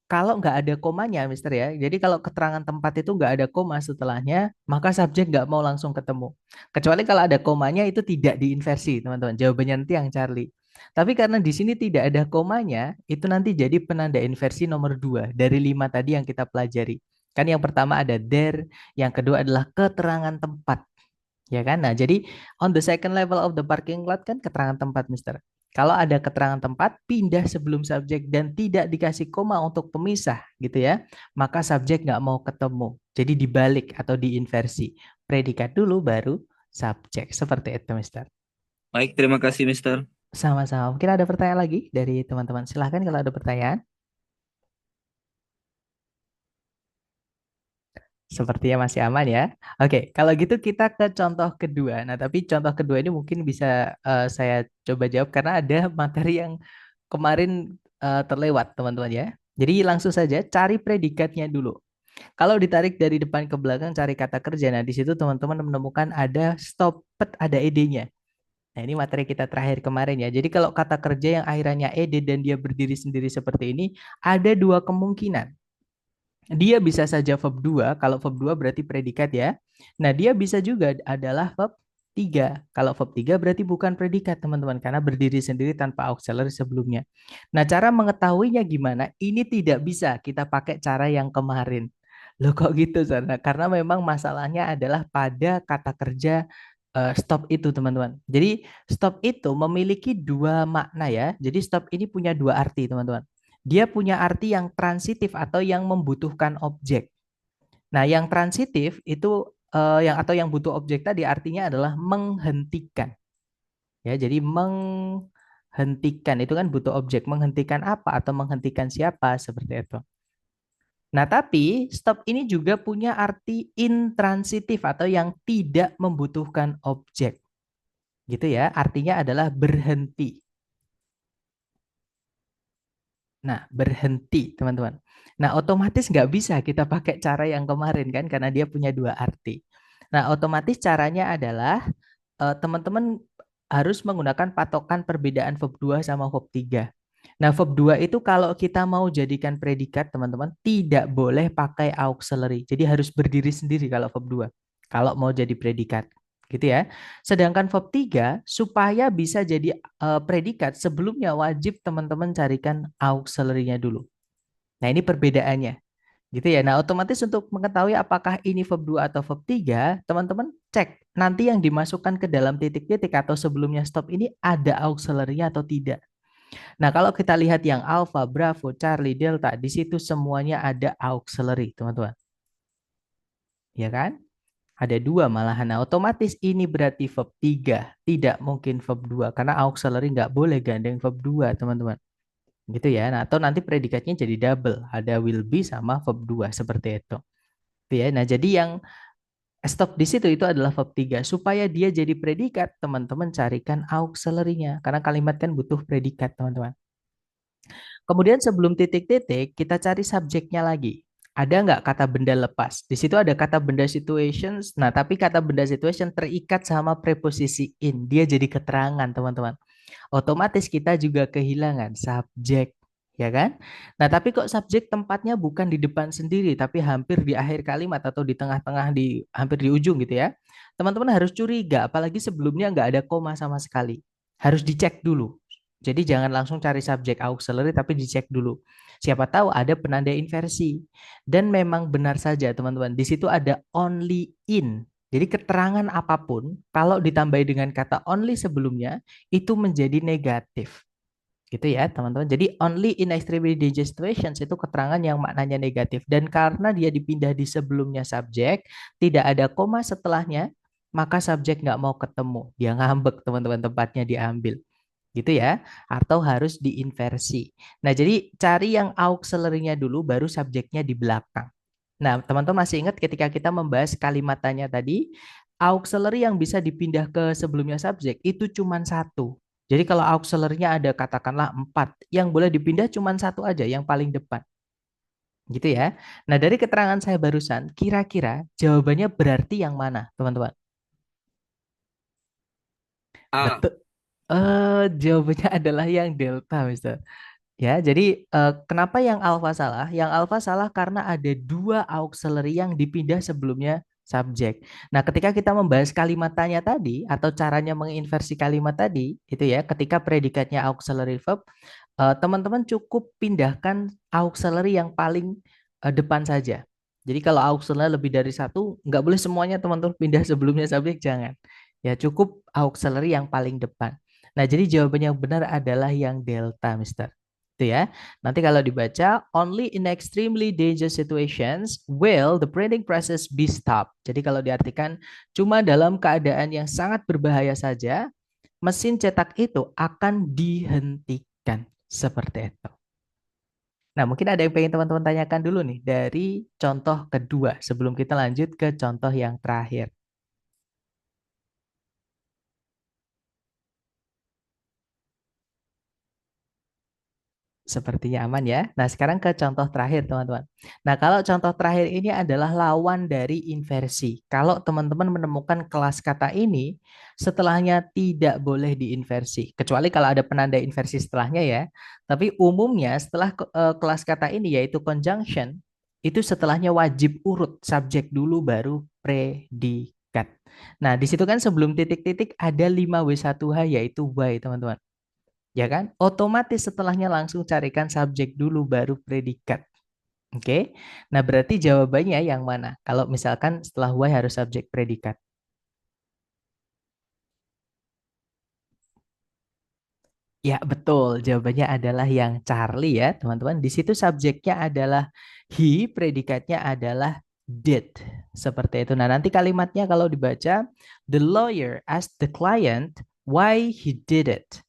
kalau nggak ada komanya, Mister ya. Jadi kalau keterangan tempat itu nggak ada koma setelahnya, maka subjek nggak mau langsung ketemu. Kecuali kalau ada komanya itu tidak diinversi, teman-teman. Jawabannya nanti yang Charlie. Tapi karena di sini tidak ada komanya, itu nanti jadi penanda inversi nomor 2 dari 5 tadi yang kita pelajari. Kan yang pertama ada there, yang kedua adalah keterangan tempat. Ya kan? Nah, jadi on the second level of the parking lot kan keterangan tempat, Mister. Kalau ada keterangan tempat, pindah sebelum subjek dan tidak dikasih koma untuk pemisah, gitu ya. Maka subjek nggak mau ketemu. Jadi dibalik atau diinversi. Predikat dulu baru subjek. Seperti itu, Mister. Baik, terima kasih Mister. Sama-sama. Mungkin ada pertanyaan lagi dari teman-teman. Silahkan kalau ada pertanyaan. Sepertinya masih aman ya. Oke, kalau gitu kita ke contoh kedua. Nah, tapi contoh kedua ini mungkin bisa saya coba jawab karena ada materi yang kemarin terlewat, teman-teman ya. Jadi langsung saja cari predikatnya dulu. Kalau ditarik dari depan ke belakang cari kata kerja. Nah, di situ teman-teman menemukan ada stopped, ada ed-nya. Nah, ini materi kita terakhir kemarin ya. Jadi kalau kata kerja yang akhirannya ed dan dia berdiri sendiri seperti ini, ada dua kemungkinan. Dia bisa saja verb 2, kalau verb 2 berarti predikat ya. Nah, dia bisa juga adalah verb 3. Kalau verb 3 berarti bukan predikat, teman-teman, karena berdiri sendiri tanpa auxiliary sebelumnya. Nah, cara mengetahuinya gimana? Ini tidak bisa kita pakai cara yang kemarin. Loh kok gitu, Sarna? Karena memang masalahnya adalah pada kata kerja stop itu, teman-teman. Jadi, stop itu memiliki dua makna ya. Jadi, stop ini punya dua arti, teman-teman. Dia punya arti yang transitif atau yang membutuhkan objek. Nah, yang transitif itu yang atau yang butuh objek tadi artinya adalah menghentikan. Ya, jadi menghentikan itu kan butuh objek. Menghentikan apa atau menghentikan siapa seperti itu. Nah, tapi stop ini juga punya arti intransitif atau yang tidak membutuhkan objek. Gitu ya, artinya adalah berhenti. Nah, berhenti, teman-teman. Nah, otomatis nggak bisa kita pakai cara yang kemarin kan, karena dia punya dua arti. Nah, otomatis caranya adalah teman-teman harus menggunakan patokan perbedaan verb 2 sama verb 3. Nah, verb 2 itu kalau kita mau jadikan predikat, teman-teman, tidak boleh pakai auxiliary. Jadi harus berdiri sendiri kalau verb 2. Kalau mau jadi predikat. Gitu ya. Sedangkan verb 3 supaya bisa jadi predikat sebelumnya wajib teman-teman carikan auxiliary-nya dulu. Nah, ini perbedaannya. Gitu ya. Nah, otomatis untuk mengetahui apakah ini verb 2 atau verb 3, teman-teman cek nanti yang dimasukkan ke dalam titik-titik atau sebelumnya stop ini ada auxiliary-nya atau tidak. Nah, kalau kita lihat yang Alpha, Bravo, Charlie, Delta, di situ semuanya ada auxiliary, teman-teman. Ya kan? Ada dua malahan. Nah, otomatis ini berarti verb 3. Tidak mungkin verb 2. Karena auxiliary nggak boleh gandeng verb 2, teman-teman. Gitu ya. Nah, atau nanti predikatnya jadi double. Ada will be sama verb 2. Seperti itu. Gitu ya. Nah, jadi yang stop di situ itu adalah verb 3. Supaya dia jadi predikat, teman-teman carikan auxiliary-nya. Karena kalimat kan butuh predikat, teman-teman. Kemudian sebelum titik-titik, kita cari subjeknya lagi. Ada nggak kata benda lepas? Di situ ada kata benda situations. Nah, tapi kata benda situation terikat sama preposisi in. Dia jadi keterangan, teman-teman. Otomatis kita juga kehilangan subjek, ya kan? Nah, tapi kok subjek tempatnya bukan di depan sendiri, tapi hampir di akhir kalimat atau di tengah-tengah, di hampir di ujung gitu ya. Teman-teman harus curiga, apalagi sebelumnya nggak ada koma sama sekali. Harus dicek dulu. Jadi jangan langsung cari subjek auxiliary, tapi dicek dulu. Siapa tahu ada penanda inversi. Dan memang benar saja teman-teman, di situ ada only in. Jadi keterangan apapun, kalau ditambahi dengan kata only sebelumnya, itu menjadi negatif. Gitu ya, teman-teman. Jadi only in extremely dangerous situations itu keterangan yang maknanya negatif. Dan karena dia dipindah di sebelumnya subjek, tidak ada koma setelahnya, maka subjek nggak mau ketemu. Dia ngambek, teman-teman, tempatnya diambil. Gitu ya, atau harus diinversi. Nah, jadi cari yang auxiliary-nya dulu, baru subjeknya di belakang. Nah, teman-teman masih ingat ketika kita membahas kalimat tanya tadi, auxiliary yang bisa dipindah ke sebelumnya subjek itu cuma satu. Jadi kalau auxiliary-nya ada katakanlah empat, yang boleh dipindah cuma satu aja, yang paling depan. Gitu ya. Nah, dari keterangan saya barusan, kira-kira jawabannya berarti yang mana, teman-teman? A. Betul. Jawabannya adalah yang delta, Mister. Ya, jadi kenapa yang alfa salah? Yang alfa salah karena ada dua auxiliary yang dipindah sebelumnya subjek. Nah, ketika kita membahas kalimat tanya tadi atau caranya menginversi kalimat tadi, itu ya, ketika predikatnya auxiliary verb, teman-teman cukup pindahkan auxiliary yang paling depan saja. Jadi kalau auxiliary lebih dari satu, nggak boleh semuanya teman-teman pindah sebelumnya subjek, jangan. Ya, cukup auxiliary yang paling depan. Nah, jadi jawaban yang benar adalah yang delta, Mister. Itu ya. Nanti kalau dibaca, only in extremely dangerous situations will the printing process be stopped. Jadi kalau diartikan, cuma dalam keadaan yang sangat berbahaya saja, mesin cetak itu akan dihentikan. Seperti itu. Nah, mungkin ada yang pengen teman-teman tanyakan dulu nih dari contoh kedua sebelum kita lanjut ke contoh yang terakhir. Sepertinya aman ya. Nah, sekarang ke contoh terakhir, teman-teman. Nah, kalau contoh terakhir ini adalah lawan dari inversi. Kalau teman-teman menemukan kelas kata ini, setelahnya tidak boleh diinversi. Kecuali kalau ada penanda inversi setelahnya ya. Tapi umumnya setelah kelas kata ini, yaitu conjunction, itu setelahnya wajib urut. Subjek dulu baru predikat. Nah, di situ kan sebelum titik-titik ada 5W1H, yaitu why, teman-teman. Ya kan? Otomatis setelahnya langsung carikan subjek dulu baru predikat. Oke. Nah, berarti jawabannya yang mana? Kalau misalkan setelah why harus subjek predikat. Ya, betul. Jawabannya adalah yang Charlie ya, teman-teman. Di situ subjeknya adalah he, predikatnya adalah did. Seperti itu. Nah, nanti kalimatnya kalau dibaca, the lawyer asked the client why he did it.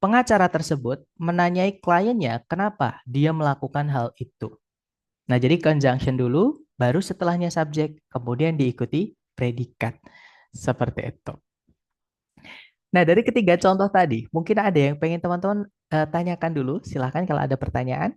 Pengacara tersebut menanyai kliennya kenapa dia melakukan hal itu. Nah, jadi conjunction dulu, baru setelahnya subjek, kemudian diikuti predikat. Seperti itu. Nah, dari ketiga contoh tadi, mungkin ada yang pengen teman-teman tanyakan dulu. Silahkan kalau ada pertanyaan.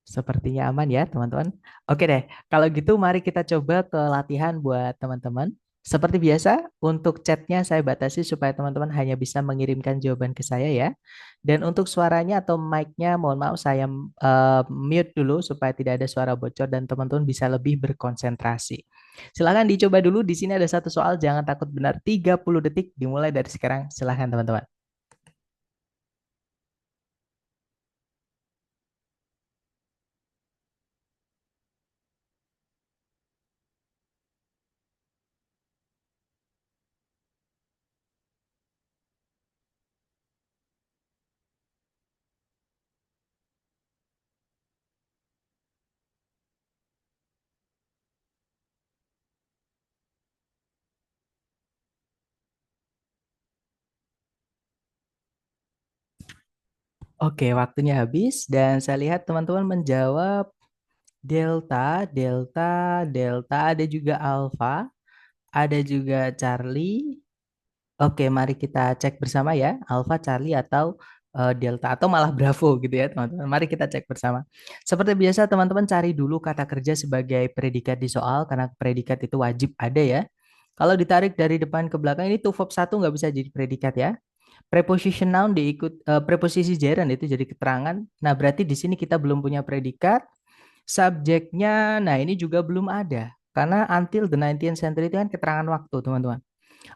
Sepertinya aman ya, teman-teman. Oke deh, kalau gitu mari kita coba ke latihan buat teman-teman. Seperti biasa, untuk chatnya saya batasi supaya teman-teman hanya bisa mengirimkan jawaban ke saya ya. Dan untuk suaranya atau mic-nya, mohon maaf saya mute dulu supaya tidak ada suara bocor dan teman-teman bisa lebih berkonsentrasi. Silakan dicoba dulu. Di sini ada satu soal, jangan takut benar. 30 detik dimulai dari sekarang. Silakan teman-teman. Oke, waktunya habis dan saya lihat teman-teman menjawab Delta, delta, delta, ada juga alpha, ada juga Charlie. Oke, mari kita cek bersama ya, Alpha, Charlie atau Delta atau malah Bravo gitu ya, teman-teman. Mari kita cek bersama. Seperti biasa, teman-teman cari dulu kata kerja sebagai predikat di soal karena predikat itu wajib ada ya. Kalau ditarik dari depan ke belakang ini to verb satu nggak bisa jadi predikat ya. Preposition noun preposisi gerund itu jadi keterangan. Nah, berarti di sini kita belum punya predikat. Subjeknya, nah ini juga belum ada. Karena until the 19th century itu kan keterangan waktu, teman-teman.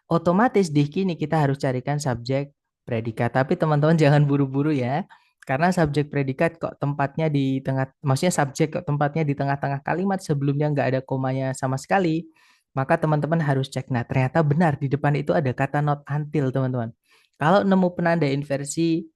Otomatis di sini kita harus carikan subjek predikat. Tapi teman-teman jangan buru-buru ya. Karena subjek predikat kok tempatnya di tengah, maksudnya subjek kok tempatnya di tengah-tengah kalimat sebelumnya nggak ada komanya sama sekali. Maka teman-teman harus cek. Nah, ternyata benar di depan itu ada kata not until, teman-teman. Kalau nemu penanda inversi,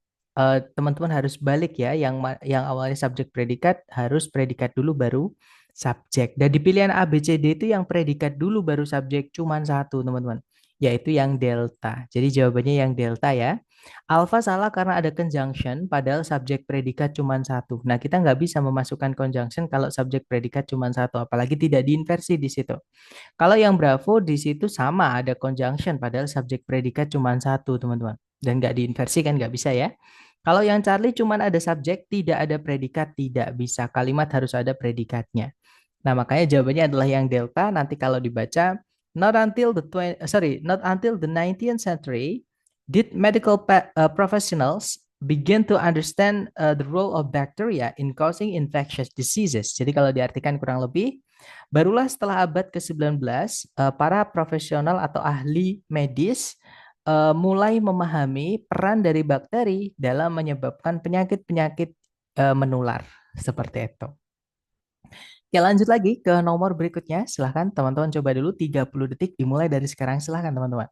teman-teman harus balik ya. Yang awalnya subjek predikat harus predikat dulu baru subjek. Dan di pilihan A, B, C, D itu yang predikat dulu baru subjek cuman satu, teman-teman, yaitu yang delta. Jadi jawabannya yang delta ya. Alpha salah karena ada conjunction, padahal subjek predikat cuma satu. Nah, kita nggak bisa memasukkan conjunction kalau subjek predikat cuma satu, apalagi tidak diinversi di situ. Kalau yang Bravo di situ sama ada conjunction, padahal subjek predikat cuma satu, teman-teman. Dan nggak diinversi kan nggak bisa ya. Kalau yang Charlie cuma ada subjek, tidak ada predikat, tidak bisa. Kalimat harus ada predikatnya. Nah, makanya jawabannya adalah yang delta. Nanti kalau dibaca, not until the 19th century did medical professionals begin to understand the role of bacteria in causing infectious diseases. Jadi kalau diartikan kurang lebih, barulah setelah abad ke-19, para profesional atau ahli medis mulai memahami peran dari bakteri dalam menyebabkan penyakit-penyakit menular. Seperti itu. Oke, lanjut lagi ke nomor berikutnya. Silahkan teman-teman coba dulu 30 detik dimulai dari sekarang. Silahkan teman-teman.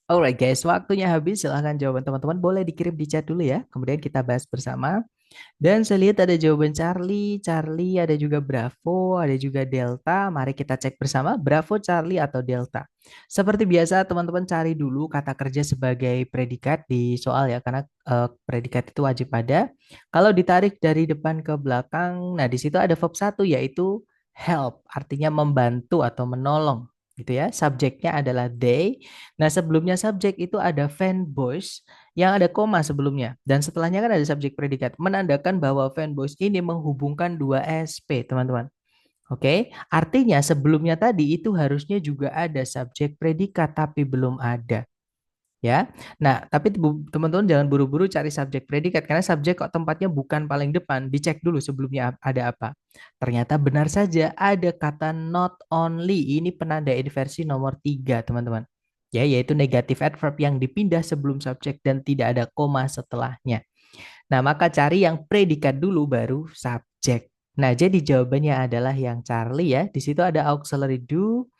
Alright guys, waktunya habis. Silahkan jawaban teman-teman boleh dikirim di chat dulu ya. Kemudian kita bahas bersama. Dan saya lihat ada jawaban Charlie, Charlie, ada juga Bravo, ada juga Delta. Mari kita cek bersama Bravo, Charlie, atau Delta. Seperti biasa, teman-teman cari dulu kata kerja sebagai predikat di soal ya, karena predikat itu wajib ada. Kalau ditarik dari depan ke belakang, nah di situ ada verb satu yaitu help, artinya membantu atau menolong. Gitu ya. Subjeknya adalah they. Nah, sebelumnya subjek itu ada fanboys yang ada koma sebelumnya. Dan setelahnya kan ada subjek predikat. Menandakan bahwa fanboys ini menghubungkan dua SP, teman-teman. Oke, artinya sebelumnya tadi itu harusnya juga ada subjek predikat, tapi belum ada. Ya, nah tapi teman-teman jangan buru-buru cari subjek predikat karena subjek kok tempatnya bukan paling depan, dicek dulu sebelumnya ada apa. Ternyata benar saja ada kata not only, ini penanda inversi nomor 3 teman-teman. Ya, yaitu negatif adverb yang dipindah sebelum subjek dan tidak ada koma setelahnya. Nah, maka cari yang predikat dulu baru subjek. Nah, jadi jawabannya adalah yang Charlie ya. Di situ ada auxiliary do,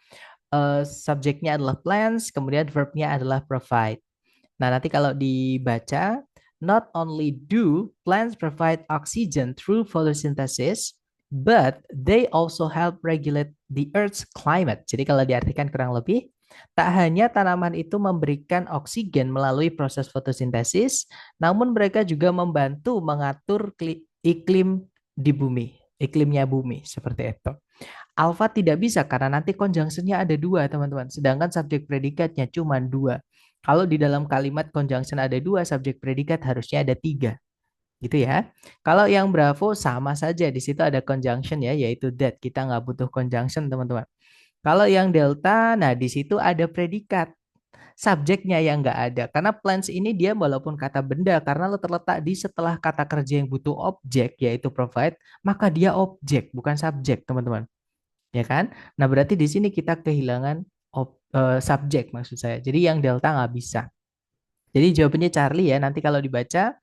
subjeknya adalah plans, kemudian verbnya adalah provide. Nah, nanti kalau dibaca, not only do plants provide oxygen through photosynthesis, but they also help regulate the Earth's climate. Jadi kalau diartikan kurang lebih, tak hanya tanaman itu memberikan oksigen melalui proses fotosintesis, namun mereka juga membantu mengatur iklim di bumi, iklimnya bumi, seperti itu. Alpha tidak bisa karena nanti conjunction-nya ada dua, teman-teman. Sedangkan subjek predikatnya cuma dua. Kalau di dalam kalimat conjunction ada dua, subjek predikat harusnya ada tiga. Gitu ya. Kalau yang Bravo sama saja. Di situ ada conjunction ya, yaitu that. Kita nggak butuh conjunction, teman-teman. Kalau yang Delta, nah di situ ada predikat. Subjeknya yang nggak ada. Karena plants ini dia walaupun kata benda, karena lo terletak di setelah kata kerja yang butuh objek, yaitu provide, maka dia objek, bukan subjek, teman-teman, ya kan? Nah, berarti di sini kita kehilangan subjek maksud saya. Jadi yang delta nggak bisa. Jadi jawabannya Charlie ya. Nanti kalau dibaca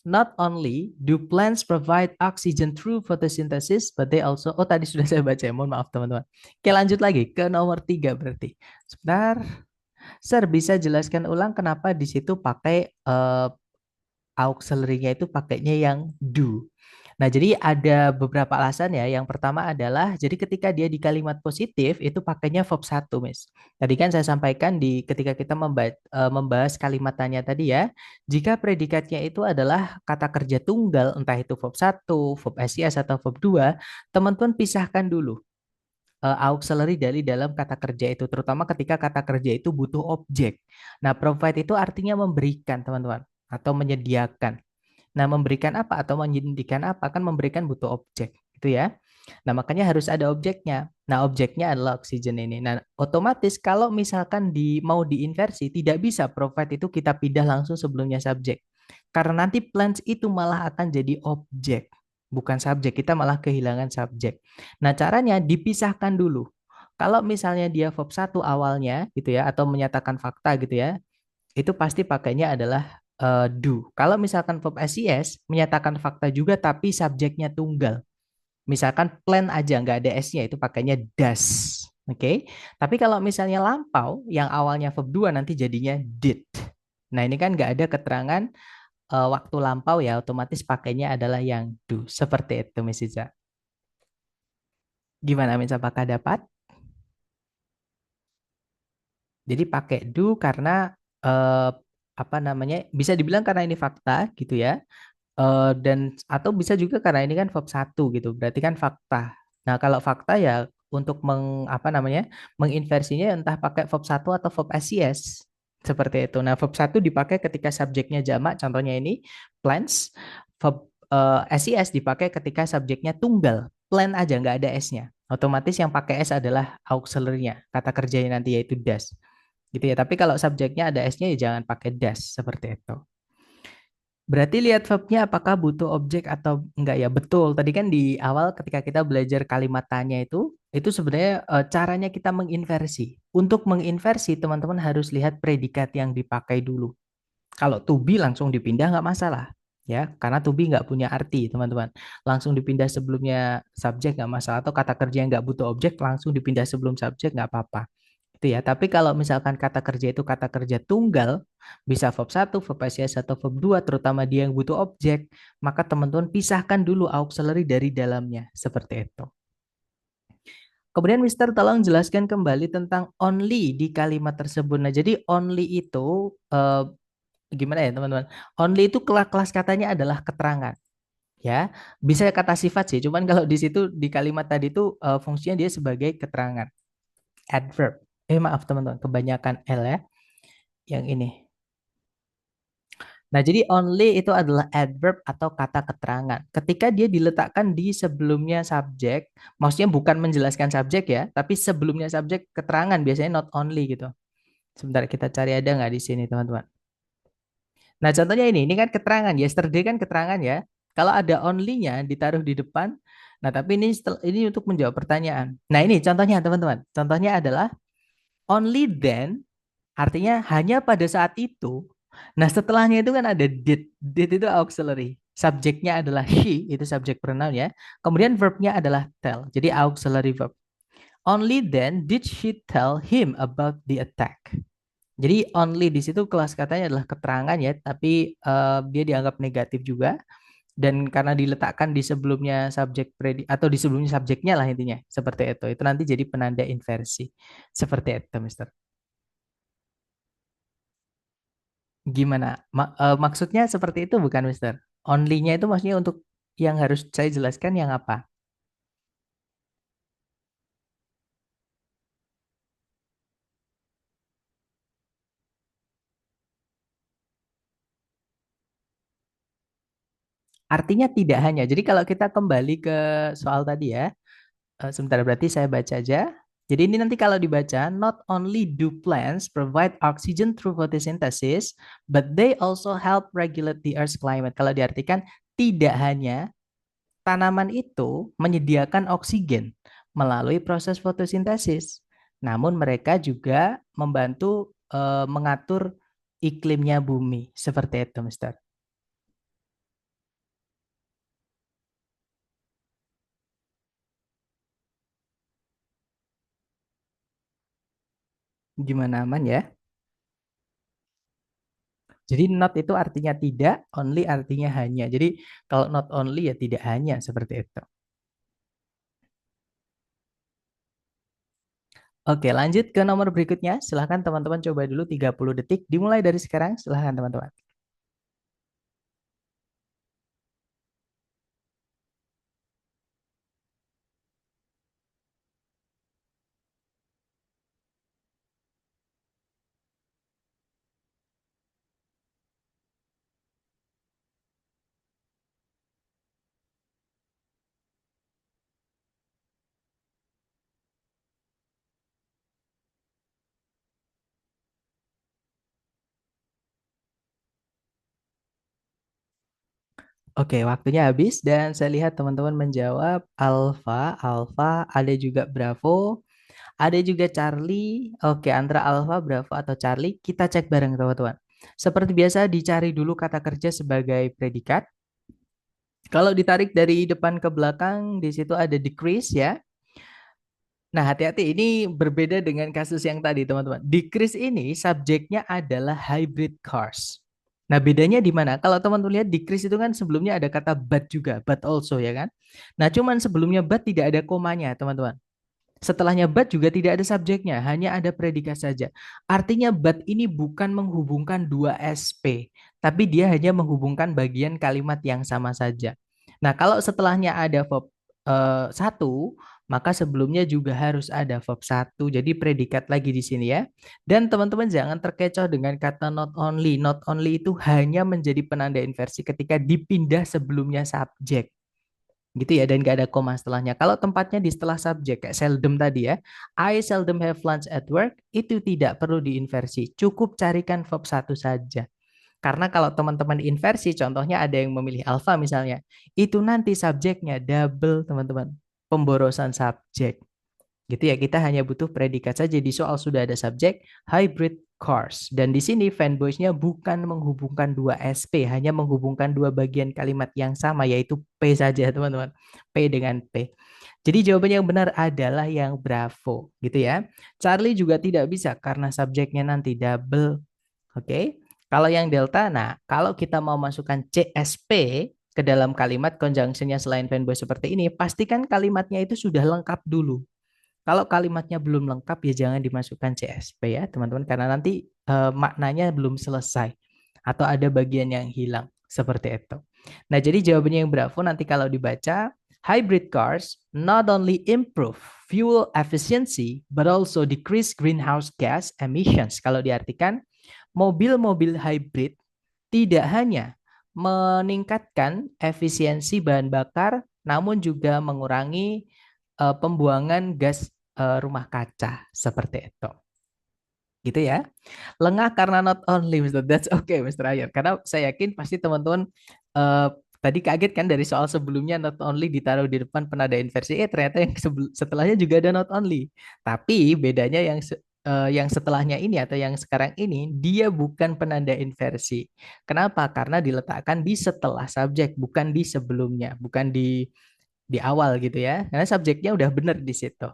Not only do plants provide oxygen through photosynthesis, but they also, oh tadi sudah saya baca, mohon maaf teman-teman. Oke lanjut lagi ke nomor 3 berarti. Sebentar, Sir bisa jelaskan ulang kenapa di situ pakai auxiliary-nya itu pakainya yang do. Nah, jadi ada beberapa alasan ya. Yang pertama adalah, jadi ketika dia di kalimat positif, itu pakainya verb satu, Miss. Tadi kan saya sampaikan di ketika kita membahas kalimat tanya tadi ya, jika predikatnya itu adalah kata kerja tunggal, entah itu verb satu, verb SIS, atau verb 2, teman-teman pisahkan dulu auxiliary dari dalam kata kerja itu, terutama ketika kata kerja itu butuh objek. Nah, provide itu artinya memberikan, teman-teman, atau menyediakan. Nah, memberikan apa atau menyediakan apa kan memberikan butuh objek, gitu ya. Nah, makanya harus ada objeknya. Nah, objeknya adalah oksigen ini. Nah, otomatis kalau misalkan mau diinversi, tidak bisa provide itu kita pindah langsung sebelumnya subjek. Karena nanti plants itu malah akan jadi objek, bukan subjek. Kita malah kehilangan subjek. Nah, caranya dipisahkan dulu. Kalau misalnya dia verb satu awalnya gitu ya, atau menyatakan fakta gitu ya, itu pasti pakainya adalah do. Kalau misalkan verb SES menyatakan fakta juga tapi subjeknya tunggal. Misalkan plan aja nggak ada S-nya itu pakainya does. Oke. Tapi kalau misalnya lampau yang awalnya verb 2 nanti jadinya did. Nah, ini kan nggak ada keterangan waktu lampau ya, otomatis pakainya adalah yang do. Seperti itu, Miss Iza. Gimana, Miss? Apakah dapat? Jadi pakai do karena eh, apa namanya? Bisa dibilang karena ini fakta gitu ya. Dan atau bisa juga karena ini kan verb satu gitu. Berarti kan fakta. Nah, kalau fakta ya untuk apa namanya? Menginversinya entah pakai verb satu atau verb SES. Seperti itu. Nah, verb satu dipakai ketika subjeknya jamak, contohnya ini plants. Verb SES dipakai ketika subjeknya tunggal. Plan aja nggak ada S-nya. Otomatis yang pakai S adalah auxiliary-nya, kata kerjanya nanti yaitu does. Gitu ya. Tapi kalau subjeknya ada S-nya ya jangan pakai does seperti itu. Berarti lihat verbnya apakah butuh objek atau enggak ya? Betul. Tadi kan di awal ketika kita belajar kalimat tanya itu sebenarnya caranya kita menginversi. Untuk menginversi, teman-teman harus lihat predikat yang dipakai dulu. Kalau to be langsung dipindah nggak masalah. Ya, karena to be nggak punya arti, teman-teman. Langsung dipindah sebelumnya subjek nggak masalah. Atau kata kerja yang nggak butuh objek langsung dipindah sebelum subjek nggak apa-apa. Itu ya. Tapi kalau misalkan kata kerja itu kata kerja tunggal, bisa verb satu, verb SIS atau verb 2, terutama dia yang butuh objek, maka teman-teman pisahkan dulu auxiliary dari dalamnya. Seperti itu. Kemudian Mister tolong jelaskan kembali tentang only di kalimat tersebut. Nah, jadi only itu gimana ya teman-teman? Only itu kelas katanya adalah keterangan. Ya, bisa kata sifat sih. Cuman kalau di situ di kalimat tadi itu fungsinya dia sebagai keterangan. Adverb. Maaf teman-teman, kebanyakan L ya. Yang ini. Nah, jadi only itu adalah adverb atau kata keterangan. Ketika dia diletakkan di sebelumnya subjek, maksudnya bukan menjelaskan subjek ya, tapi sebelumnya subjek keterangan, biasanya not only gitu. Sebentar kita cari ada nggak di sini teman-teman. Nah, contohnya ini kan keterangan. Yesterday kan keterangan ya. Kalau ada only-nya ditaruh di depan, nah tapi ini untuk menjawab pertanyaan. Nah, ini contohnya teman-teman. Contohnya adalah only then. Artinya hanya pada saat itu. Nah, setelahnya itu kan ada did. Did itu auxiliary. Subjeknya adalah she, itu subjek pronoun ya. Kemudian verbnya adalah tell. Jadi auxiliary verb. Only then did she tell him about the attack. Jadi only di situ kelas katanya adalah keterangan ya, tapi dia dianggap negatif juga. Dan karena diletakkan di sebelumnya subjek atau di sebelumnya subjeknya lah intinya. Seperti itu. Itu nanti jadi penanda inversi. Seperti itu, Mister. Gimana? Maksudnya seperti itu bukan, Mister? Only-nya itu maksudnya untuk yang harus saya jelaskan yang apa? Artinya tidak hanya. Jadi kalau kita kembali ke soal tadi ya, sebentar berarti saya baca aja. Jadi ini nanti kalau dibaca, not only do plants provide oxygen through photosynthesis, but they also help regulate the Earth's climate. Kalau diartikan, tidak hanya tanaman itu menyediakan oksigen melalui proses fotosintesis, namun mereka juga membantu mengatur iklimnya bumi. Seperti itu, Mister. Gimana aman ya? Jadi not itu artinya tidak, only artinya hanya. Jadi kalau not only ya tidak hanya seperti itu. Oke, lanjut ke nomor berikutnya. Silahkan teman-teman coba dulu 30 detik. Dimulai dari sekarang. Silahkan teman-teman. Oke, waktunya habis dan saya lihat teman-teman menjawab Alfa, Alfa, ada juga Bravo, ada juga Charlie. Oke, antara Alfa, Bravo atau Charlie, kita cek bareng teman-teman. Seperti biasa dicari dulu kata kerja sebagai predikat. Kalau ditarik dari depan ke belakang, di situ ada decrease ya. Nah, hati-hati ini berbeda dengan kasus yang tadi, teman-teman. Decrease ini subjeknya adalah hybrid cars. Nah, bedanya di mana? Kalau teman-teman lihat decrease itu kan sebelumnya ada kata but juga, but also ya kan? Nah, cuman sebelumnya but tidak ada komanya, teman-teman. Setelahnya but juga tidak ada subjeknya, hanya ada predikat saja. Artinya but ini bukan menghubungkan dua SP, tapi dia hanya menghubungkan bagian kalimat yang sama saja. Nah, kalau setelahnya ada verb satu, maka sebelumnya juga harus ada verb satu. Jadi predikat lagi di sini ya. Dan teman-teman jangan terkecoh dengan kata not only. Not only itu hanya menjadi penanda inversi ketika dipindah sebelumnya subjek gitu ya, dan gak ada koma setelahnya. Kalau tempatnya di setelah subjek kayak seldom tadi ya, I seldom have lunch at work, itu tidak perlu diinversi, cukup carikan verb satu saja. Karena kalau teman-teman inversi, contohnya ada yang memilih alpha misalnya, itu nanti subjeknya double teman-teman, pemborosan subjek. Gitu ya, kita hanya butuh predikat saja. Di soal sudah ada subjek hybrid cars. Dan di sini fanboys-nya bukan menghubungkan dua SP, hanya menghubungkan dua bagian kalimat yang sama, yaitu P saja teman-teman. P dengan P. Jadi jawaban yang benar adalah yang Bravo, gitu ya. Charlie juga tidak bisa karena subjeknya nanti double. Oke. Kalau yang delta, nah kalau kita mau masukkan CSP ke dalam kalimat conjunction-nya selain fanboy seperti ini, pastikan kalimatnya itu sudah lengkap dulu. Kalau kalimatnya belum lengkap ya jangan dimasukkan CSP ya teman-teman, karena nanti maknanya belum selesai atau ada bagian yang hilang seperti itu. Nah, jadi jawabannya yang Bravo nanti kalau dibaca, hybrid cars not only improve fuel efficiency but also decrease greenhouse gas emissions. Kalau diartikan, mobil-mobil hybrid tidak hanya meningkatkan efisiensi bahan bakar namun juga mengurangi pembuangan gas rumah kaca seperti itu. Gitu ya. Lengah karena not only, Mister. That's okay, Mister Ayer. Karena saya yakin pasti teman-teman eh, tadi kaget kan dari soal sebelumnya not only ditaruh di depan penada inversi. Ternyata yang setelahnya juga ada not only. Tapi bedanya yang setelahnya ini atau yang sekarang ini dia bukan penanda inversi. Kenapa? Karena diletakkan di setelah subjek, bukan di sebelumnya, bukan di awal gitu ya. Karena subjeknya udah bener di situ.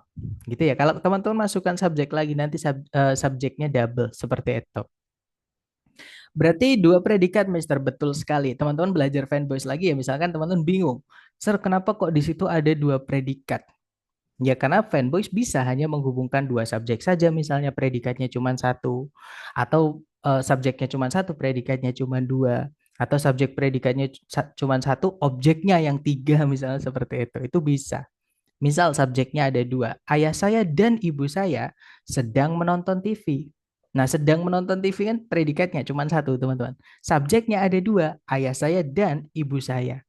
Gitu ya. Kalau teman-teman masukkan subjek lagi nanti subjeknya double seperti itu. Berarti dua predikat, Mister. Betul sekali. Teman-teman belajar fanboys lagi ya. Misalkan teman-teman bingung, Sir, kenapa kok di situ ada dua predikat? Ya karena fanboys bisa hanya menghubungkan dua subjek saja, misalnya predikatnya cuma satu, atau subjeknya cuma satu, predikatnya cuma dua, atau subjek predikatnya cuma satu, objeknya yang tiga, misalnya seperti itu. Itu bisa. Misal subjeknya ada dua, ayah saya dan ibu saya sedang menonton TV. Nah, sedang menonton TV kan predikatnya cuma satu, teman-teman. Subjeknya ada dua, ayah saya dan ibu saya.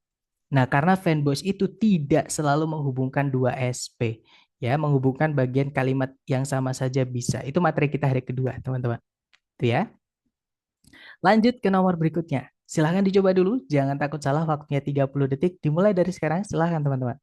Nah, karena fanboys itu tidak selalu menghubungkan dua SP, ya, menghubungkan bagian kalimat yang sama saja bisa. Itu materi kita hari kedua, teman-teman. Itu ya. Lanjut ke nomor berikutnya. Silahkan dicoba dulu, jangan takut salah, waktunya 30 detik. Dimulai dari sekarang, silahkan teman-teman.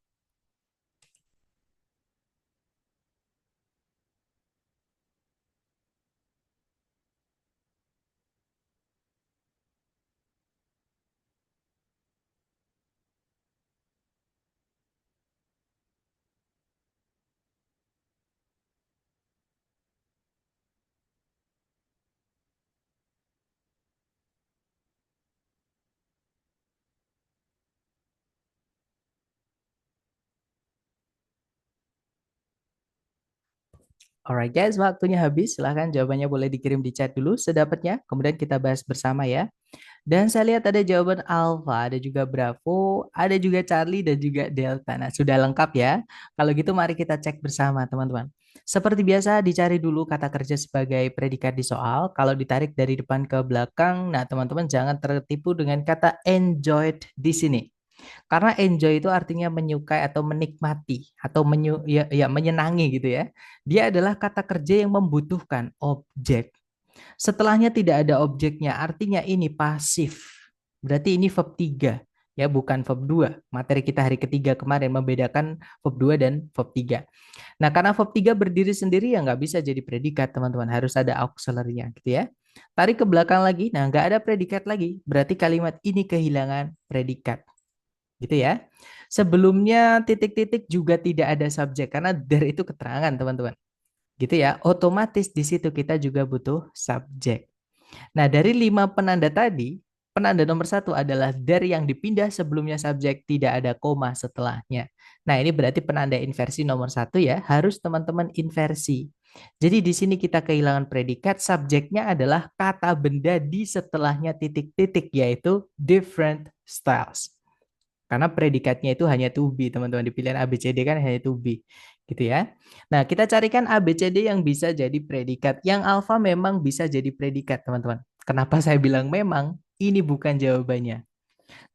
Alright guys, waktunya habis. Silahkan jawabannya boleh dikirim di chat dulu sedapatnya. Kemudian kita bahas bersama ya. Dan saya lihat ada jawaban Alpha, ada juga Bravo, ada juga Charlie, dan juga Delta. Nah, sudah lengkap ya. Kalau gitu mari kita cek bersama teman-teman. Seperti biasa, dicari dulu kata kerja sebagai predikat di soal. Kalau ditarik dari depan ke belakang, nah teman-teman jangan tertipu dengan kata enjoyed di sini. Karena enjoy itu artinya menyukai atau menikmati atau menyenangi gitu ya. Dia adalah kata kerja yang membutuhkan objek. Setelahnya tidak ada objeknya, artinya ini pasif. Berarti ini verb 3 ya, bukan verb 2. Materi kita hari ketiga kemarin membedakan verb 2 dan verb 3. Nah, karena verb 3 berdiri sendiri ya nggak bisa jadi predikat, teman-teman. Harus ada auxiliary-nya gitu ya. Tarik ke belakang lagi, nah nggak ada predikat lagi. Berarti kalimat ini kehilangan predikat. Gitu ya. Sebelumnya titik-titik juga tidak ada subjek karena there itu keterangan, teman-teman. Gitu ya. Otomatis di situ kita juga butuh subjek. Nah, dari 5 penanda tadi, penanda nomor 1 adalah there yang dipindah sebelumnya subjek, tidak ada koma setelahnya. Nah, ini berarti penanda inversi nomor 1 ya, harus teman-teman inversi. Jadi di sini kita kehilangan predikat, subjeknya adalah kata benda di setelahnya titik-titik, yaitu different styles. Karena predikatnya itu hanya to be, teman-teman. Di pilihan ABCD kan hanya to be. Gitu ya. Nah, kita carikan ABCD yang bisa jadi predikat. Yang alfa memang bisa jadi predikat, teman-teman. Kenapa saya bilang memang? Ini bukan jawabannya.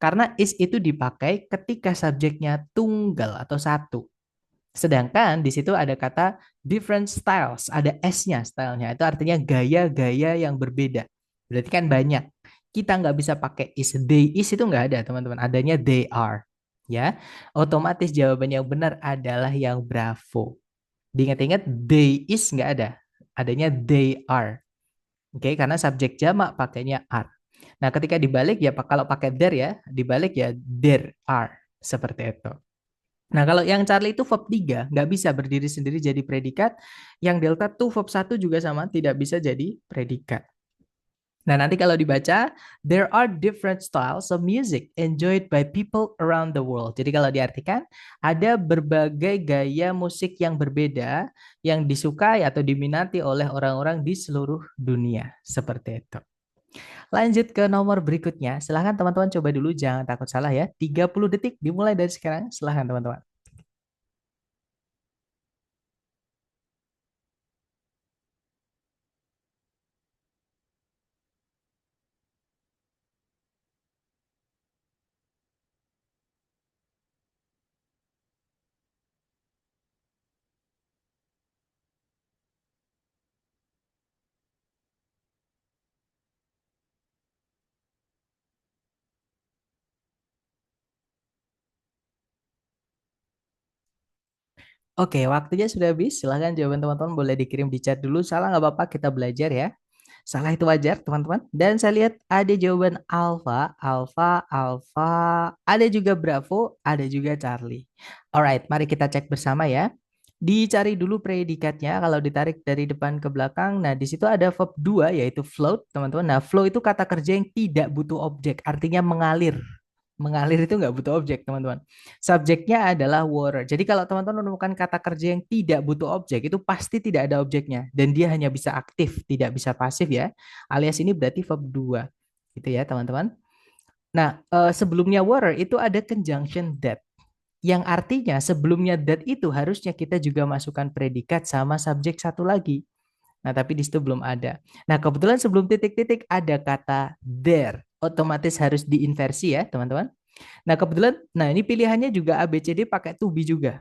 Karena is itu dipakai ketika subjeknya tunggal atau satu. Sedangkan di situ ada kata different styles, ada S-nya stylenya. Itu artinya gaya-gaya yang berbeda. Berarti kan banyak. Kita nggak bisa pakai is. They is itu nggak ada, teman-teman. Adanya they are. Ya, otomatis jawaban yang benar adalah yang bravo. Diingat-ingat they is nggak ada. Adanya they are. Oke, karena subjek jamak pakainya are. Nah, ketika dibalik ya kalau pakai there ya, dibalik ya there are. Seperti itu. Nah, kalau yang Charlie itu verb 3 nggak bisa berdiri sendiri jadi predikat. Yang Delta tuh verb 1 juga sama, tidak bisa jadi predikat. Nah, nanti kalau dibaca, there are different styles of music enjoyed by people around the world. Jadi kalau diartikan, ada berbagai gaya musik yang berbeda yang disukai atau diminati oleh orang-orang di seluruh dunia. Seperti itu. Lanjut ke nomor berikutnya. Silahkan teman-teman coba dulu, jangan takut salah ya. 30 detik dimulai dari sekarang. Silahkan teman-teman. Oke, waktunya sudah habis. Silahkan jawaban teman-teman boleh dikirim di chat dulu. Salah nggak apa-apa, kita belajar ya. Salah itu wajar, teman-teman. Dan saya lihat ada jawaban alpha, alpha, alpha. Ada juga Bravo, ada juga Charlie. Alright, mari kita cek bersama ya. Dicari dulu predikatnya. Kalau ditarik dari depan ke belakang, nah di situ ada verb 2 yaitu float, teman-teman. Nah, flow itu kata kerja yang tidak butuh objek, artinya mengalir. Mengalir itu nggak butuh objek, teman-teman. Subjeknya adalah water. Jadi kalau teman-teman menemukan kata kerja yang tidak butuh objek, itu pasti tidak ada objeknya. Dan dia hanya bisa aktif, tidak bisa pasif ya. Alias ini berarti verb 2. Gitu ya, teman-teman. Nah, sebelumnya water itu ada conjunction that. Yang artinya sebelumnya that itu harusnya kita juga masukkan predikat sama subjek satu lagi. Nah, tapi di situ belum ada. Nah, kebetulan sebelum titik-titik ada kata there. Otomatis harus diinversi ya, teman-teman. Nah, kebetulan, nah ini pilihannya juga A, B, C, D pakai to be juga.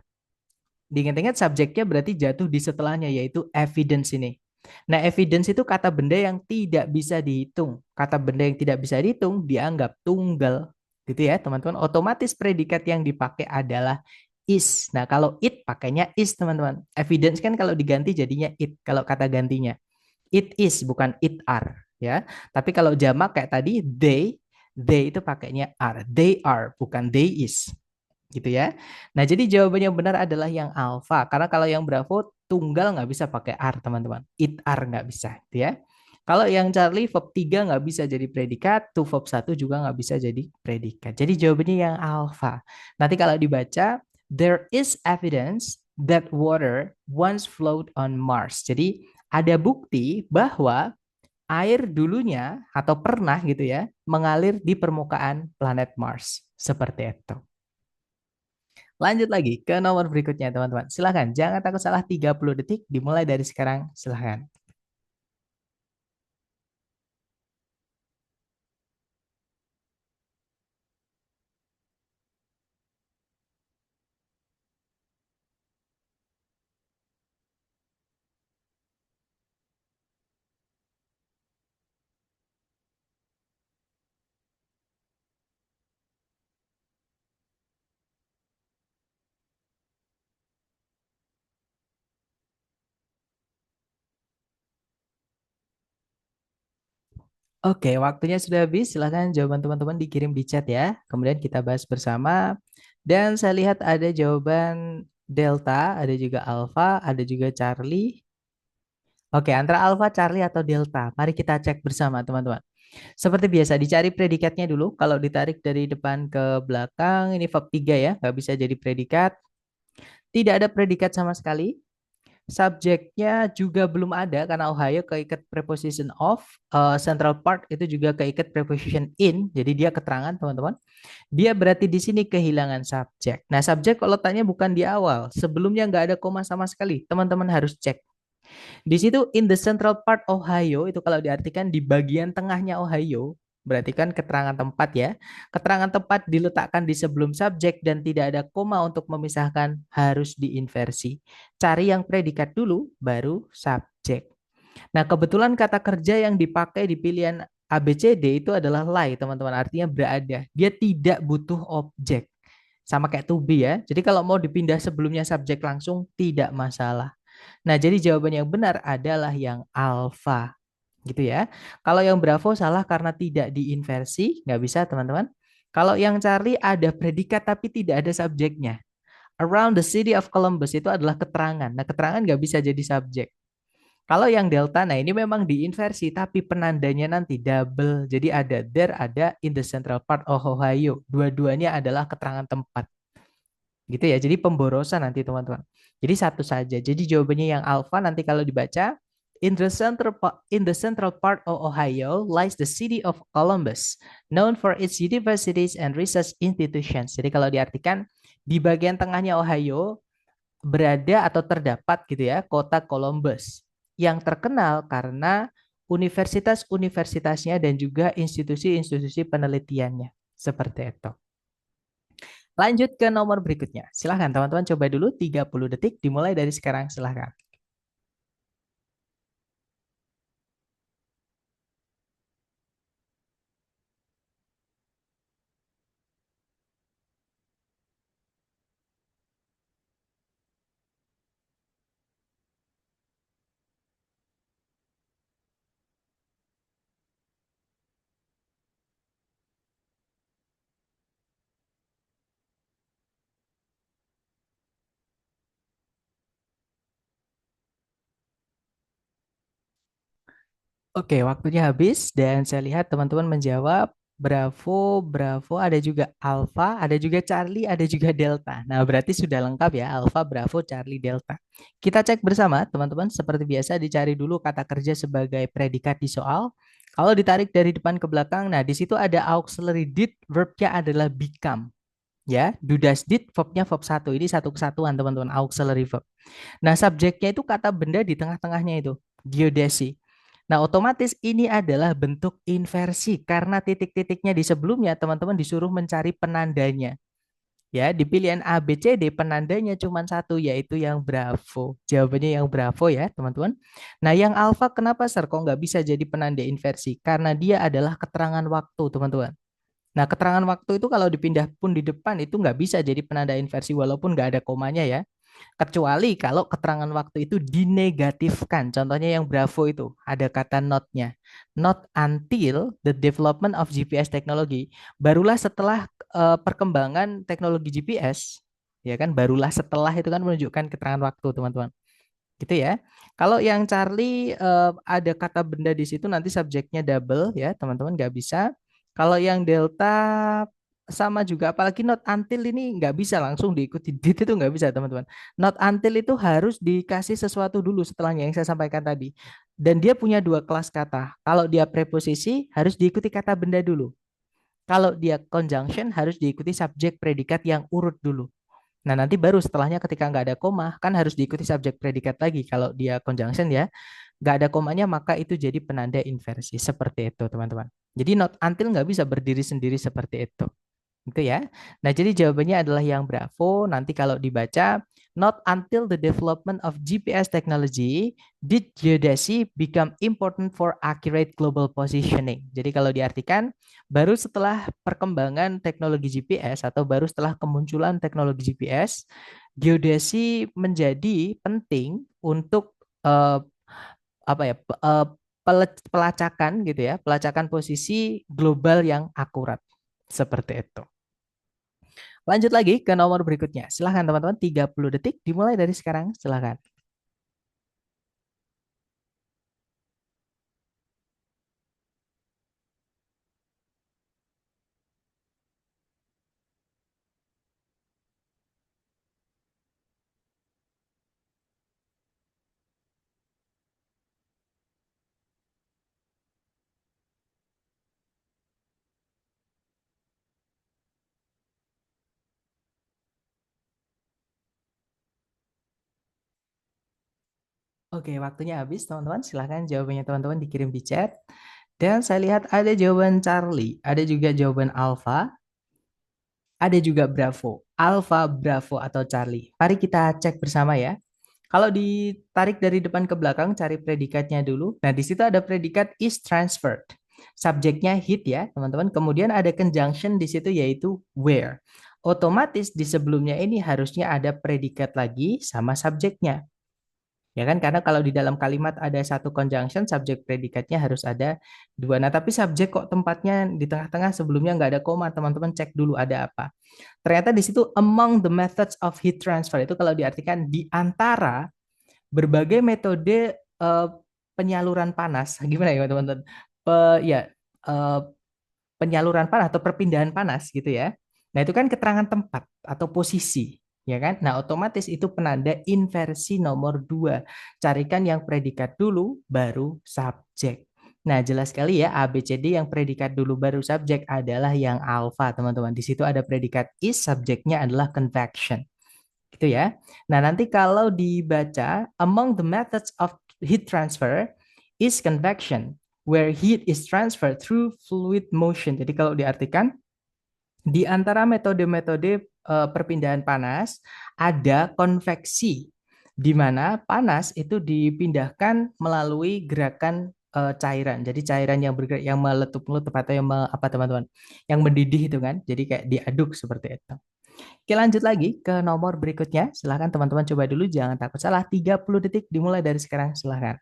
Diingat-ingat subjeknya berarti jatuh di setelahnya, yaitu evidence ini. Nah, evidence itu kata benda yang tidak bisa dihitung. Kata benda yang tidak bisa dihitung dianggap tunggal. Gitu ya, teman-teman. Otomatis predikat yang dipakai adalah is. Nah, kalau it pakainya is, teman-teman. Evidence kan kalau diganti jadinya it, kalau kata gantinya. It is, bukan it are. Ya, tapi kalau jamak kayak tadi, they itu pakainya are. They are, bukan they is. Gitu ya. Nah, jadi jawabannya yang benar adalah yang alpha. Karena kalau yang bravo, tunggal nggak bisa pakai are, teman-teman. It are nggak bisa. Gitu ya. Kalau yang Charlie, verb 3 nggak bisa jadi predikat, to verb 1 juga nggak bisa jadi predikat. Jadi jawabannya yang alpha. Nanti kalau dibaca, there is evidence that water once flowed on Mars. Jadi ada bukti bahwa air dulunya atau pernah gitu ya mengalir di permukaan planet Mars. Seperti itu. Lanjut lagi ke nomor berikutnya teman-teman. Silahkan, jangan takut salah 30 detik dimulai dari sekarang. Silahkan. Oke, waktunya sudah habis. Silahkan jawaban teman-teman dikirim di chat ya. Kemudian kita bahas bersama. Dan saya lihat ada jawaban Delta, ada juga Alpha, ada juga Charlie. Oke, antara Alpha, Charlie, atau Delta. Mari kita cek bersama teman-teman. Seperti biasa, dicari predikatnya dulu. Kalau ditarik dari depan ke belakang, ini verb 3 ya. Nggak bisa jadi predikat. Tidak ada predikat sama sekali. Subjeknya juga belum ada karena Ohio keikat preposition of, Central Park itu juga keikat preposition in, jadi dia keterangan teman-teman. Dia berarti di sini kehilangan subjek. Nah, subjek kalau tanya bukan di awal, sebelumnya nggak ada koma sama sekali. Teman-teman harus cek. Di situ in the central part Ohio itu kalau diartikan di bagian tengahnya Ohio, berarti kan keterangan tempat ya. Keterangan tempat diletakkan di sebelum subjek dan tidak ada koma untuk memisahkan, harus diinversi. Cari yang predikat dulu baru subjek. Nah, kebetulan kata kerja yang dipakai di pilihan ABCD itu adalah lie, teman-teman. Artinya berada. Dia tidak butuh objek. Sama kayak to be ya. Jadi kalau mau dipindah sebelumnya subjek langsung tidak masalah. Nah, jadi jawaban yang benar adalah yang alfa. Gitu ya. Kalau yang Bravo salah karena tidak diinversi, nggak bisa teman-teman. Kalau yang Charlie ada predikat tapi tidak ada subjeknya. Around the city of Columbus itu adalah keterangan. Nah, keterangan nggak bisa jadi subjek. Kalau yang Delta, nah ini memang diinversi tapi penandanya nanti double. Jadi ada there, ada in the central part of Ohio. Dua-duanya adalah keterangan tempat. Gitu ya. Jadi pemborosan nanti teman-teman. Jadi satu saja. Jadi jawabannya yang alpha nanti kalau dibaca in the central part of Ohio lies the city of Columbus, known for its universities and research institutions. Jadi kalau diartikan di bagian tengahnya Ohio berada atau terdapat gitu ya kota Columbus yang terkenal karena universitas-universitasnya dan juga institusi-institusi penelitiannya. Seperti itu. Lanjut ke nomor berikutnya. Silahkan teman-teman coba dulu 30 detik dimulai dari sekarang. Silahkan. Oke, waktunya habis dan saya lihat teman-teman menjawab Bravo, Bravo, ada juga Alpha, ada juga Charlie, ada juga Delta. Nah, berarti sudah lengkap ya, Alpha, Bravo, Charlie, Delta. Kita cek bersama, teman-teman. Seperti biasa, dicari dulu kata kerja sebagai predikat di soal. Kalau ditarik dari depan ke belakang, nah di situ ada auxiliary did, verbnya adalah become. Ya, do does did, verbnya verb satu. Ini satu kesatuan, teman-teman, auxiliary verb. Nah, subjeknya itu kata benda di tengah-tengahnya itu, geodesi. Nah, otomatis ini adalah bentuk inversi karena titik-titiknya di sebelumnya teman-teman disuruh mencari penandanya. Ya, di pilihan A, B, C, D penandanya cuma satu yaitu yang Bravo. Jawabannya yang Bravo ya, teman-teman. Nah, yang Alpha kenapa Sir kok nggak bisa jadi penanda inversi? Karena dia adalah keterangan waktu, teman-teman. Nah, keterangan waktu itu kalau dipindah pun di depan itu nggak bisa jadi penanda inversi walaupun nggak ada komanya ya. Kecuali kalau keterangan waktu itu dinegatifkan. Contohnya yang Bravo itu ada kata not-nya. Not until the development of GPS technology. Barulah setelah perkembangan teknologi GPS, ya kan? Barulah setelah itu kan menunjukkan keterangan waktu, teman-teman. Gitu ya. Kalau yang Charlie ada kata benda di situ nanti subjeknya double ya, teman-teman nggak bisa. Kalau yang Delta sama juga, apalagi not until ini nggak bisa langsung diikuti did itu nggak bisa teman-teman. Not until itu harus dikasih sesuatu dulu setelahnya yang saya sampaikan tadi. Dan dia punya dua kelas kata. Kalau dia preposisi harus diikuti kata benda dulu. Kalau dia conjunction harus diikuti subjek predikat yang urut dulu. Nah, nanti baru setelahnya ketika nggak ada koma, kan harus diikuti subjek predikat lagi. Kalau dia conjunction ya, nggak ada komanya, maka itu jadi penanda inversi. Seperti itu, teman-teman. Jadi not until nggak bisa berdiri sendiri seperti itu. Gitu ya. Nah, jadi jawabannya adalah yang Bravo. Nanti kalau dibaca, not until the development of GPS technology did geodesy become important for accurate global positioning. Jadi kalau diartikan, baru setelah perkembangan teknologi GPS atau baru setelah kemunculan teknologi GPS, geodesi menjadi penting untuk apa ya pelacakan gitu ya, pelacakan posisi global yang akurat. Seperti itu. Lanjut lagi ke nomor berikutnya. Silahkan teman-teman, 30 detik dimulai dari sekarang. Silahkan. Oke, waktunya habis teman-teman. Silahkan jawabannya teman-teman dikirim di chat. Dan saya lihat ada jawaban Charlie, ada juga jawaban Alpha, ada juga Bravo. Alpha, Bravo, atau Charlie. Mari kita cek bersama ya. Kalau ditarik dari depan ke belakang, cari predikatnya dulu. Nah, di situ ada predikat is transferred. Subjeknya hit ya, teman-teman. Kemudian ada conjunction di situ yaitu where. Otomatis di sebelumnya ini harusnya ada predikat lagi sama subjeknya. Ya kan, karena kalau di dalam kalimat ada satu conjunction, subjek predikatnya harus ada dua. Nah, tapi subjek kok tempatnya di tengah-tengah sebelumnya nggak ada koma, teman-teman cek dulu ada apa. Ternyata di situ among the methods of heat transfer itu kalau diartikan di antara berbagai metode penyaluran panas. Gimana ya teman-teman? Ya, eh, penyaluran panas atau perpindahan panas gitu ya. Nah, itu kan keterangan tempat atau posisi, ya kan? Nah, otomatis itu penanda inversi nomor dua. Carikan yang predikat dulu, baru subjek. Nah, jelas sekali ya, A, B, C, D yang predikat dulu baru subjek adalah yang alfa, teman-teman. Di situ ada predikat is, subjeknya adalah convection. Gitu ya. Nah, nanti kalau dibaca, among the methods of heat transfer is convection, where heat is transferred through fluid motion. Jadi kalau diartikan, di antara metode-metode perpindahan panas ada konveksi, di mana panas itu dipindahkan melalui gerakan cairan. Jadi cairan yang bergerak, yang meletup-meletup atau yang apa teman-teman, yang mendidih itu kan. Jadi kayak diaduk seperti itu. Oke, lanjut lagi ke nomor berikutnya. Silahkan teman-teman coba dulu, jangan takut salah. 30 detik dimulai dari sekarang, silahkan.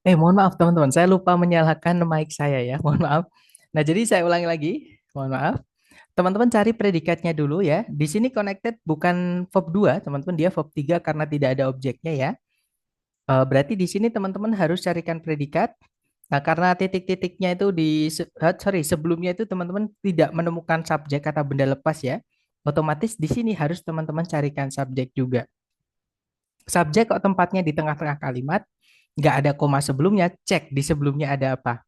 Mohon maaf teman-teman, saya lupa menyalakan mic saya ya, mohon maaf. Nah, jadi saya ulangi lagi, mohon maaf. Teman-teman cari predikatnya dulu ya. Di sini connected bukan verb 2, teman-teman, dia verb 3 karena tidak ada objeknya ya. Berarti di sini teman-teman harus carikan predikat. Nah, karena titik-titiknya itu sebelumnya itu teman-teman tidak menemukan subjek kata benda lepas ya. Otomatis di sini harus teman-teman carikan subjek juga. Subjek kok tempatnya di tengah-tengah kalimat, nggak ada koma sebelumnya, cek di sebelumnya ada apa.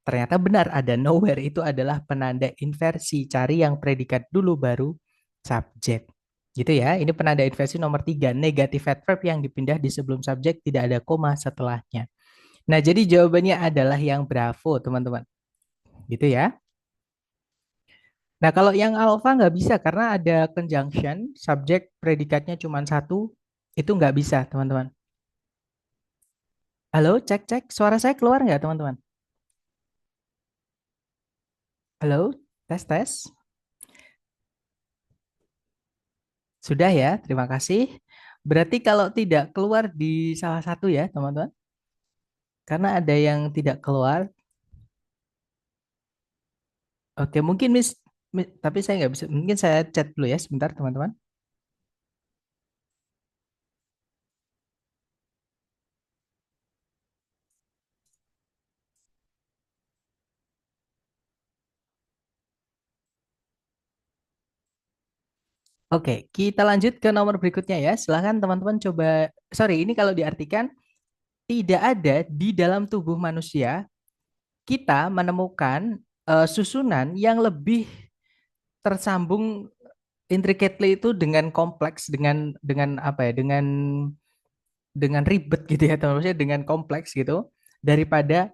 Ternyata benar ada nowhere itu adalah penanda inversi. Cari yang predikat dulu baru subjek. Gitu ya. Ini penanda inversi nomor 3. Negatif adverb yang dipindah di sebelum subjek tidak ada koma setelahnya. Nah, jadi jawabannya adalah yang bravo, teman-teman. Gitu ya. Nah, kalau yang alpha nggak bisa karena ada conjunction, subjek predikatnya cuma satu, itu nggak bisa, teman-teman. Halo, cek cek, suara saya keluar nggak, teman-teman? Halo, tes tes. Sudah ya, terima kasih. Berarti kalau tidak keluar di salah satu ya, teman-teman. Karena ada yang tidak keluar. Oke, mungkin tapi saya nggak bisa. Mungkin saya chat dulu ya, sebentar, teman-teman. Oke, kita lanjut ke nomor berikutnya ya. Silahkan teman-teman coba. Sorry, ini kalau diartikan tidak ada di dalam tubuh manusia kita menemukan susunan yang lebih tersambung intricately itu dengan kompleks dengan apa ya dengan ribet gitu ya teman maksudnya dengan kompleks gitu daripada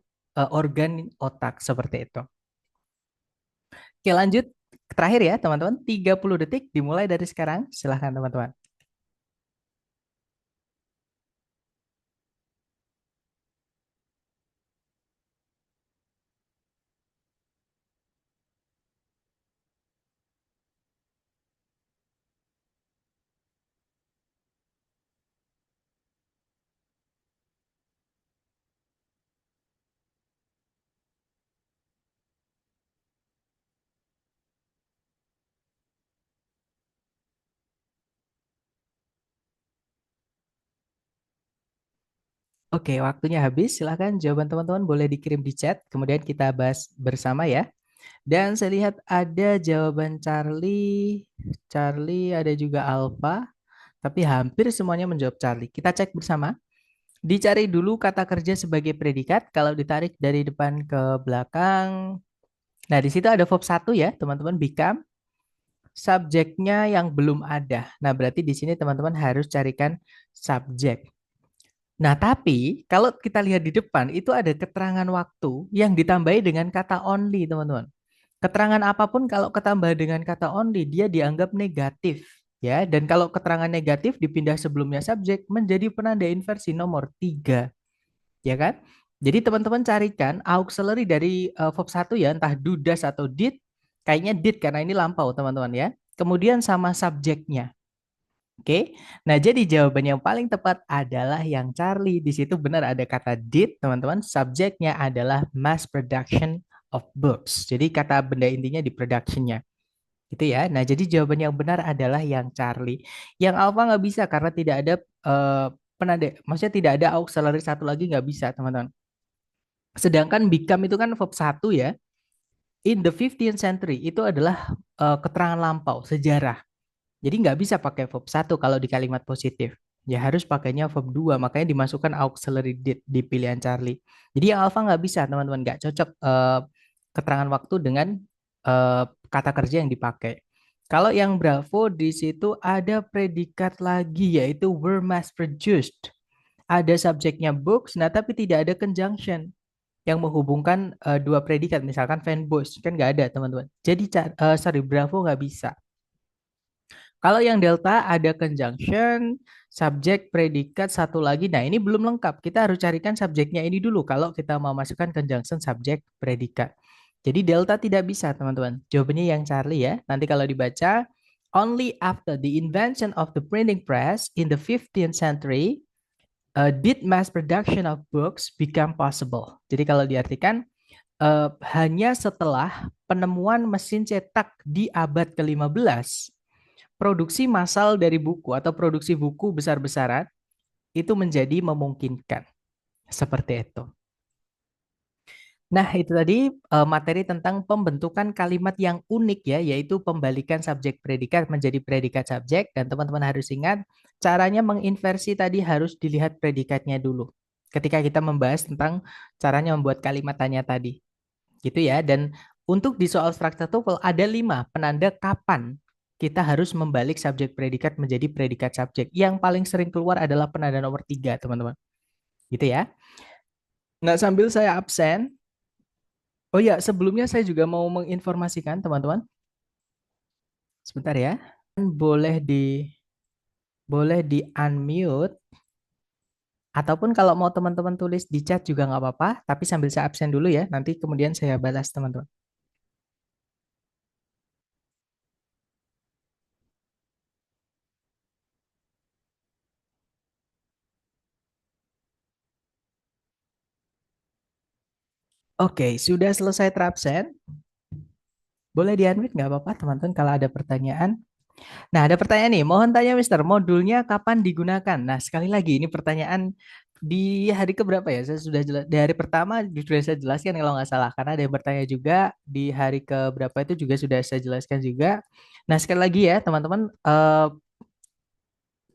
organ otak seperti itu. Oke, lanjut terakhir ya teman-teman, 30 detik dimulai dari sekarang. Silahkan teman-teman. Oke, waktunya habis. Silahkan jawaban teman-teman boleh dikirim di chat. Kemudian kita bahas bersama ya. Dan saya lihat ada jawaban Charlie, Charlie ada juga Alpha, tapi hampir semuanya menjawab Charlie. Kita cek bersama. Dicari dulu kata kerja sebagai predikat. Kalau ditarik dari depan ke belakang. Nah, di situ ada verb satu ya, teman-teman, become. Subjeknya yang belum ada. Nah, berarti di sini teman-teman harus carikan subjek. Nah, tapi kalau kita lihat di depan itu ada keterangan waktu yang ditambahi dengan kata only, teman-teman. Keterangan apapun kalau ketambah dengan kata only, dia dianggap negatif. Ya, dan kalau keterangan negatif dipindah sebelumnya subjek menjadi penanda inversi nomor 3. Ya kan? Jadi teman-teman carikan auxiliary dari verb 1 ya, entah do, does, atau did. Kayaknya did karena ini lampau teman-teman ya. Kemudian sama subjeknya. Oke, nah jadi jawaban yang paling tepat adalah yang Charlie. Di situ benar ada kata did, teman-teman. Subjeknya adalah mass production of books. Jadi kata benda intinya di productionnya. Gitu ya. Nah jadi jawaban yang benar adalah yang Charlie. Yang Alpha nggak bisa karena tidak ada penanda. Maksudnya tidak ada auxiliary satu lagi nggak bisa, teman-teman. Sedangkan become itu kan verb satu ya. In the 15th century itu adalah keterangan lampau, sejarah. Jadi nggak bisa pakai verb satu kalau di kalimat positif. Ya harus pakainya verb 2, makanya dimasukkan auxiliary did di pilihan Charlie. Jadi yang alpha nggak bisa, teman-teman. Nggak cocok keterangan waktu dengan kata kerja yang dipakai. Kalau yang Bravo di situ ada predikat lagi yaitu were mass produced. Ada subjeknya books, nah tapi tidak ada conjunction yang menghubungkan dua predikat, misalkan fanboys kan nggak ada teman-teman. Jadi sorry Bravo nggak bisa. Kalau yang delta ada conjunction, subjek, predikat, satu lagi. Nah, ini belum lengkap. Kita harus carikan subjeknya ini dulu kalau kita mau masukkan conjunction, subjek, predikat. Jadi delta tidak bisa, teman-teman. Jawabannya yang Charlie ya. Nanti kalau dibaca, only after the invention of the printing press in the 15th century did mass production of books become possible. Jadi kalau diartikan hanya setelah penemuan mesin cetak di abad ke-15, produksi massal dari buku atau produksi buku besar-besaran itu menjadi memungkinkan. Seperti itu. Nah, itu tadi materi tentang pembentukan kalimat yang unik ya, yaitu pembalikan subjek predikat menjadi predikat subjek. Dan teman-teman harus ingat, caranya menginversi tadi harus dilihat predikatnya dulu. Ketika kita membahas tentang caranya membuat kalimat tanya tadi. Gitu ya. Dan untuk di soal structure TOEFL ada 5 penanda kapan kita harus membalik subjek predikat menjadi predikat subjek. Yang paling sering keluar adalah penanda nomor 3, teman-teman. Gitu ya. Nah, sambil saya absen, oh ya, sebelumnya saya juga mau menginformasikan teman-teman. Sebentar ya. Boleh di unmute ataupun kalau mau teman-teman tulis di chat juga nggak apa-apa, tapi sambil saya absen dulu ya. Nanti kemudian saya balas teman-teman. Oke, sudah selesai terabsen. Boleh di unmute nggak apa-apa teman-teman kalau ada pertanyaan. Nah, ada pertanyaan nih. Mohon tanya Mister, modulnya kapan digunakan? Nah, sekali lagi ini pertanyaan di hari keberapa ya? Saya sudah jelas di hari pertama sudah saya jelaskan kalau nggak salah. Karena ada yang bertanya juga di hari keberapa itu juga sudah saya jelaskan juga. Nah, sekali lagi ya teman-teman,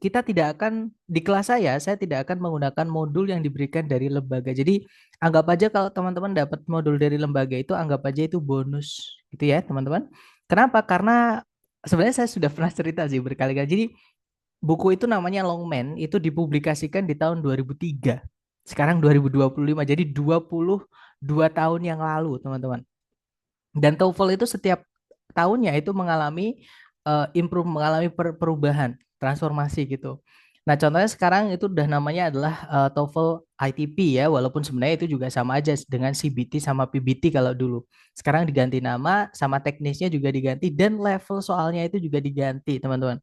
kita tidak akan di kelas saya tidak akan menggunakan modul yang diberikan dari lembaga. Jadi anggap aja kalau teman-teman dapat modul dari lembaga itu anggap aja itu bonus gitu ya teman-teman. Kenapa? Karena sebenarnya saya sudah pernah cerita sih berkali-kali. Jadi buku itu namanya Longman, itu dipublikasikan di tahun 2003. Sekarang 2025, jadi 22 tahun yang lalu, teman-teman. Dan TOEFL itu setiap tahunnya itu mengalami mengalami perubahan, transformasi gitu. Nah, contohnya sekarang itu udah namanya adalah TOEFL ITP ya, walaupun sebenarnya itu juga sama aja dengan CBT sama PBT kalau dulu. Sekarang diganti nama, sama teknisnya juga diganti, dan level soalnya itu juga diganti, teman-teman.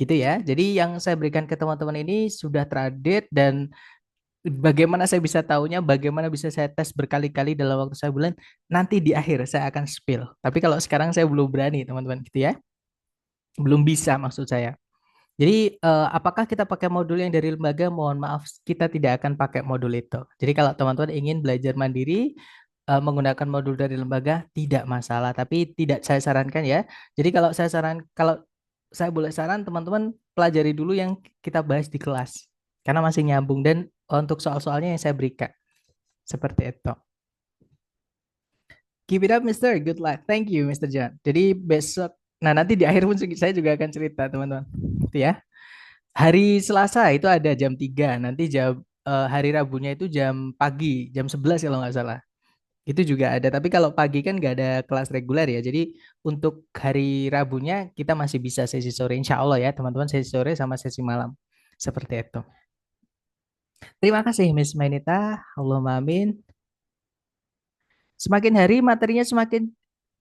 Gitu ya. Jadi yang saya berikan ke teman-teman ini sudah terupdate dan bagaimana saya bisa tahunya, bagaimana bisa saya tes berkali-kali dalam waktu 1 bulan, nanti di akhir saya akan spill. Tapi kalau sekarang saya belum berani, teman-teman, gitu ya. Belum bisa maksud saya. Jadi apakah kita pakai modul yang dari lembaga? Mohon maaf, kita tidak akan pakai modul itu. Jadi kalau teman-teman ingin belajar mandiri menggunakan modul dari lembaga tidak masalah, tapi tidak saya sarankan ya. Jadi kalau saya boleh saran teman-teman pelajari dulu yang kita bahas di kelas karena masih nyambung dan untuk soal-soalnya yang saya berikan seperti itu. Keep it up, Mister. Good luck. Thank you, Mister John. Jadi besok, nah nanti di akhir pun saya juga akan cerita, teman-teman. Itu ya. Hari Selasa itu ada jam 3, nanti hari Rabunya itu jam pagi, jam 11 kalau nggak salah. Itu juga ada, tapi kalau pagi kan nggak ada kelas reguler ya. Jadi untuk hari Rabunya kita masih bisa sesi sore, insya Allah ya teman-teman, sesi sore sama sesi malam. Seperti itu. Terima kasih Miss Mainita, Allahumma amin. Semakin hari materinya semakin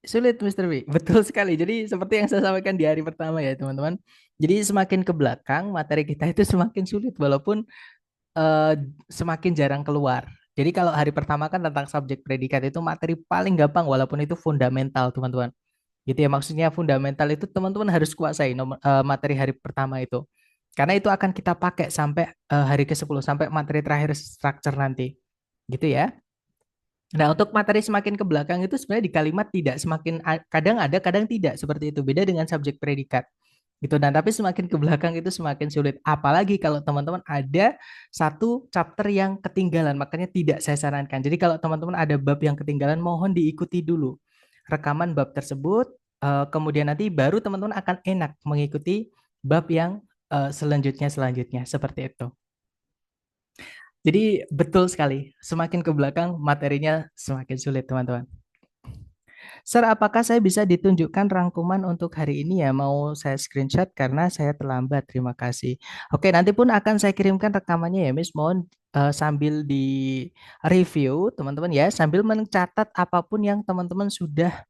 sulit, Mr. W. Betul sekali. Jadi seperti yang saya sampaikan di hari pertama ya, teman-teman. Jadi semakin ke belakang materi kita itu semakin sulit walaupun eh, semakin jarang keluar. Jadi kalau hari pertama kan tentang subjek predikat itu materi paling gampang walaupun itu fundamental, teman-teman. Gitu ya, maksudnya fundamental itu teman-teman harus kuasai materi hari pertama itu. Karena itu akan kita pakai sampai hari ke-10 sampai materi terakhir structure nanti. Gitu ya. Nah, untuk materi semakin ke belakang itu sebenarnya di kalimat tidak semakin kadang ada, kadang tidak seperti itu. Beda dengan subjek predikat. Gitu. Nah, tapi semakin ke belakang itu semakin sulit. Apalagi kalau teman-teman ada satu chapter yang ketinggalan, makanya tidak saya sarankan. Jadi kalau teman-teman ada bab yang ketinggalan, mohon diikuti dulu rekaman bab tersebut. Kemudian nanti baru teman-teman akan enak mengikuti bab yang selanjutnya seperti itu. Jadi betul sekali, semakin ke belakang materinya semakin sulit teman-teman. Sir, apakah saya bisa ditunjukkan rangkuman untuk hari ini ya? Mau saya screenshot karena saya terlambat. Terima kasih. Oke, nanti pun akan saya kirimkan rekamannya ya, Miss. Mohon sambil di review teman-teman ya, sambil mencatat apapun yang teman-teman sudah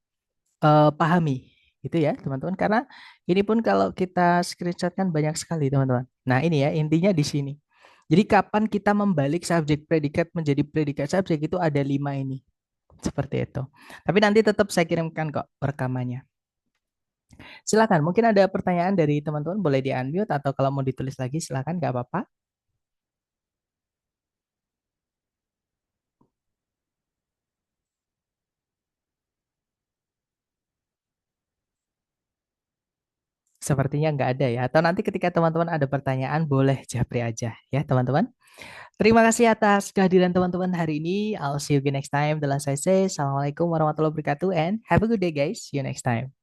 pahami. Gitu ya, teman-teman. Karena ini pun kalau kita screenshot kan banyak sekali, teman-teman. Nah, ini ya intinya di sini. Jadi kapan kita membalik subjek predikat menjadi predikat subjek itu ada 5 ini. Seperti itu. Tapi nanti tetap saya kirimkan kok rekamannya. Silakan, mungkin ada pertanyaan dari teman-teman, boleh di-unmute atau kalau mau ditulis lagi silakan, nggak apa-apa. Sepertinya nggak ada ya. Atau nanti ketika teman-teman ada pertanyaan, boleh japri aja ya teman-teman. Terima kasih atas kehadiran teman-teman hari ini. I'll see you again next time. Dalam saya say, Assalamualaikum warahmatullahi wabarakatuh and have a good day guys. See you next time.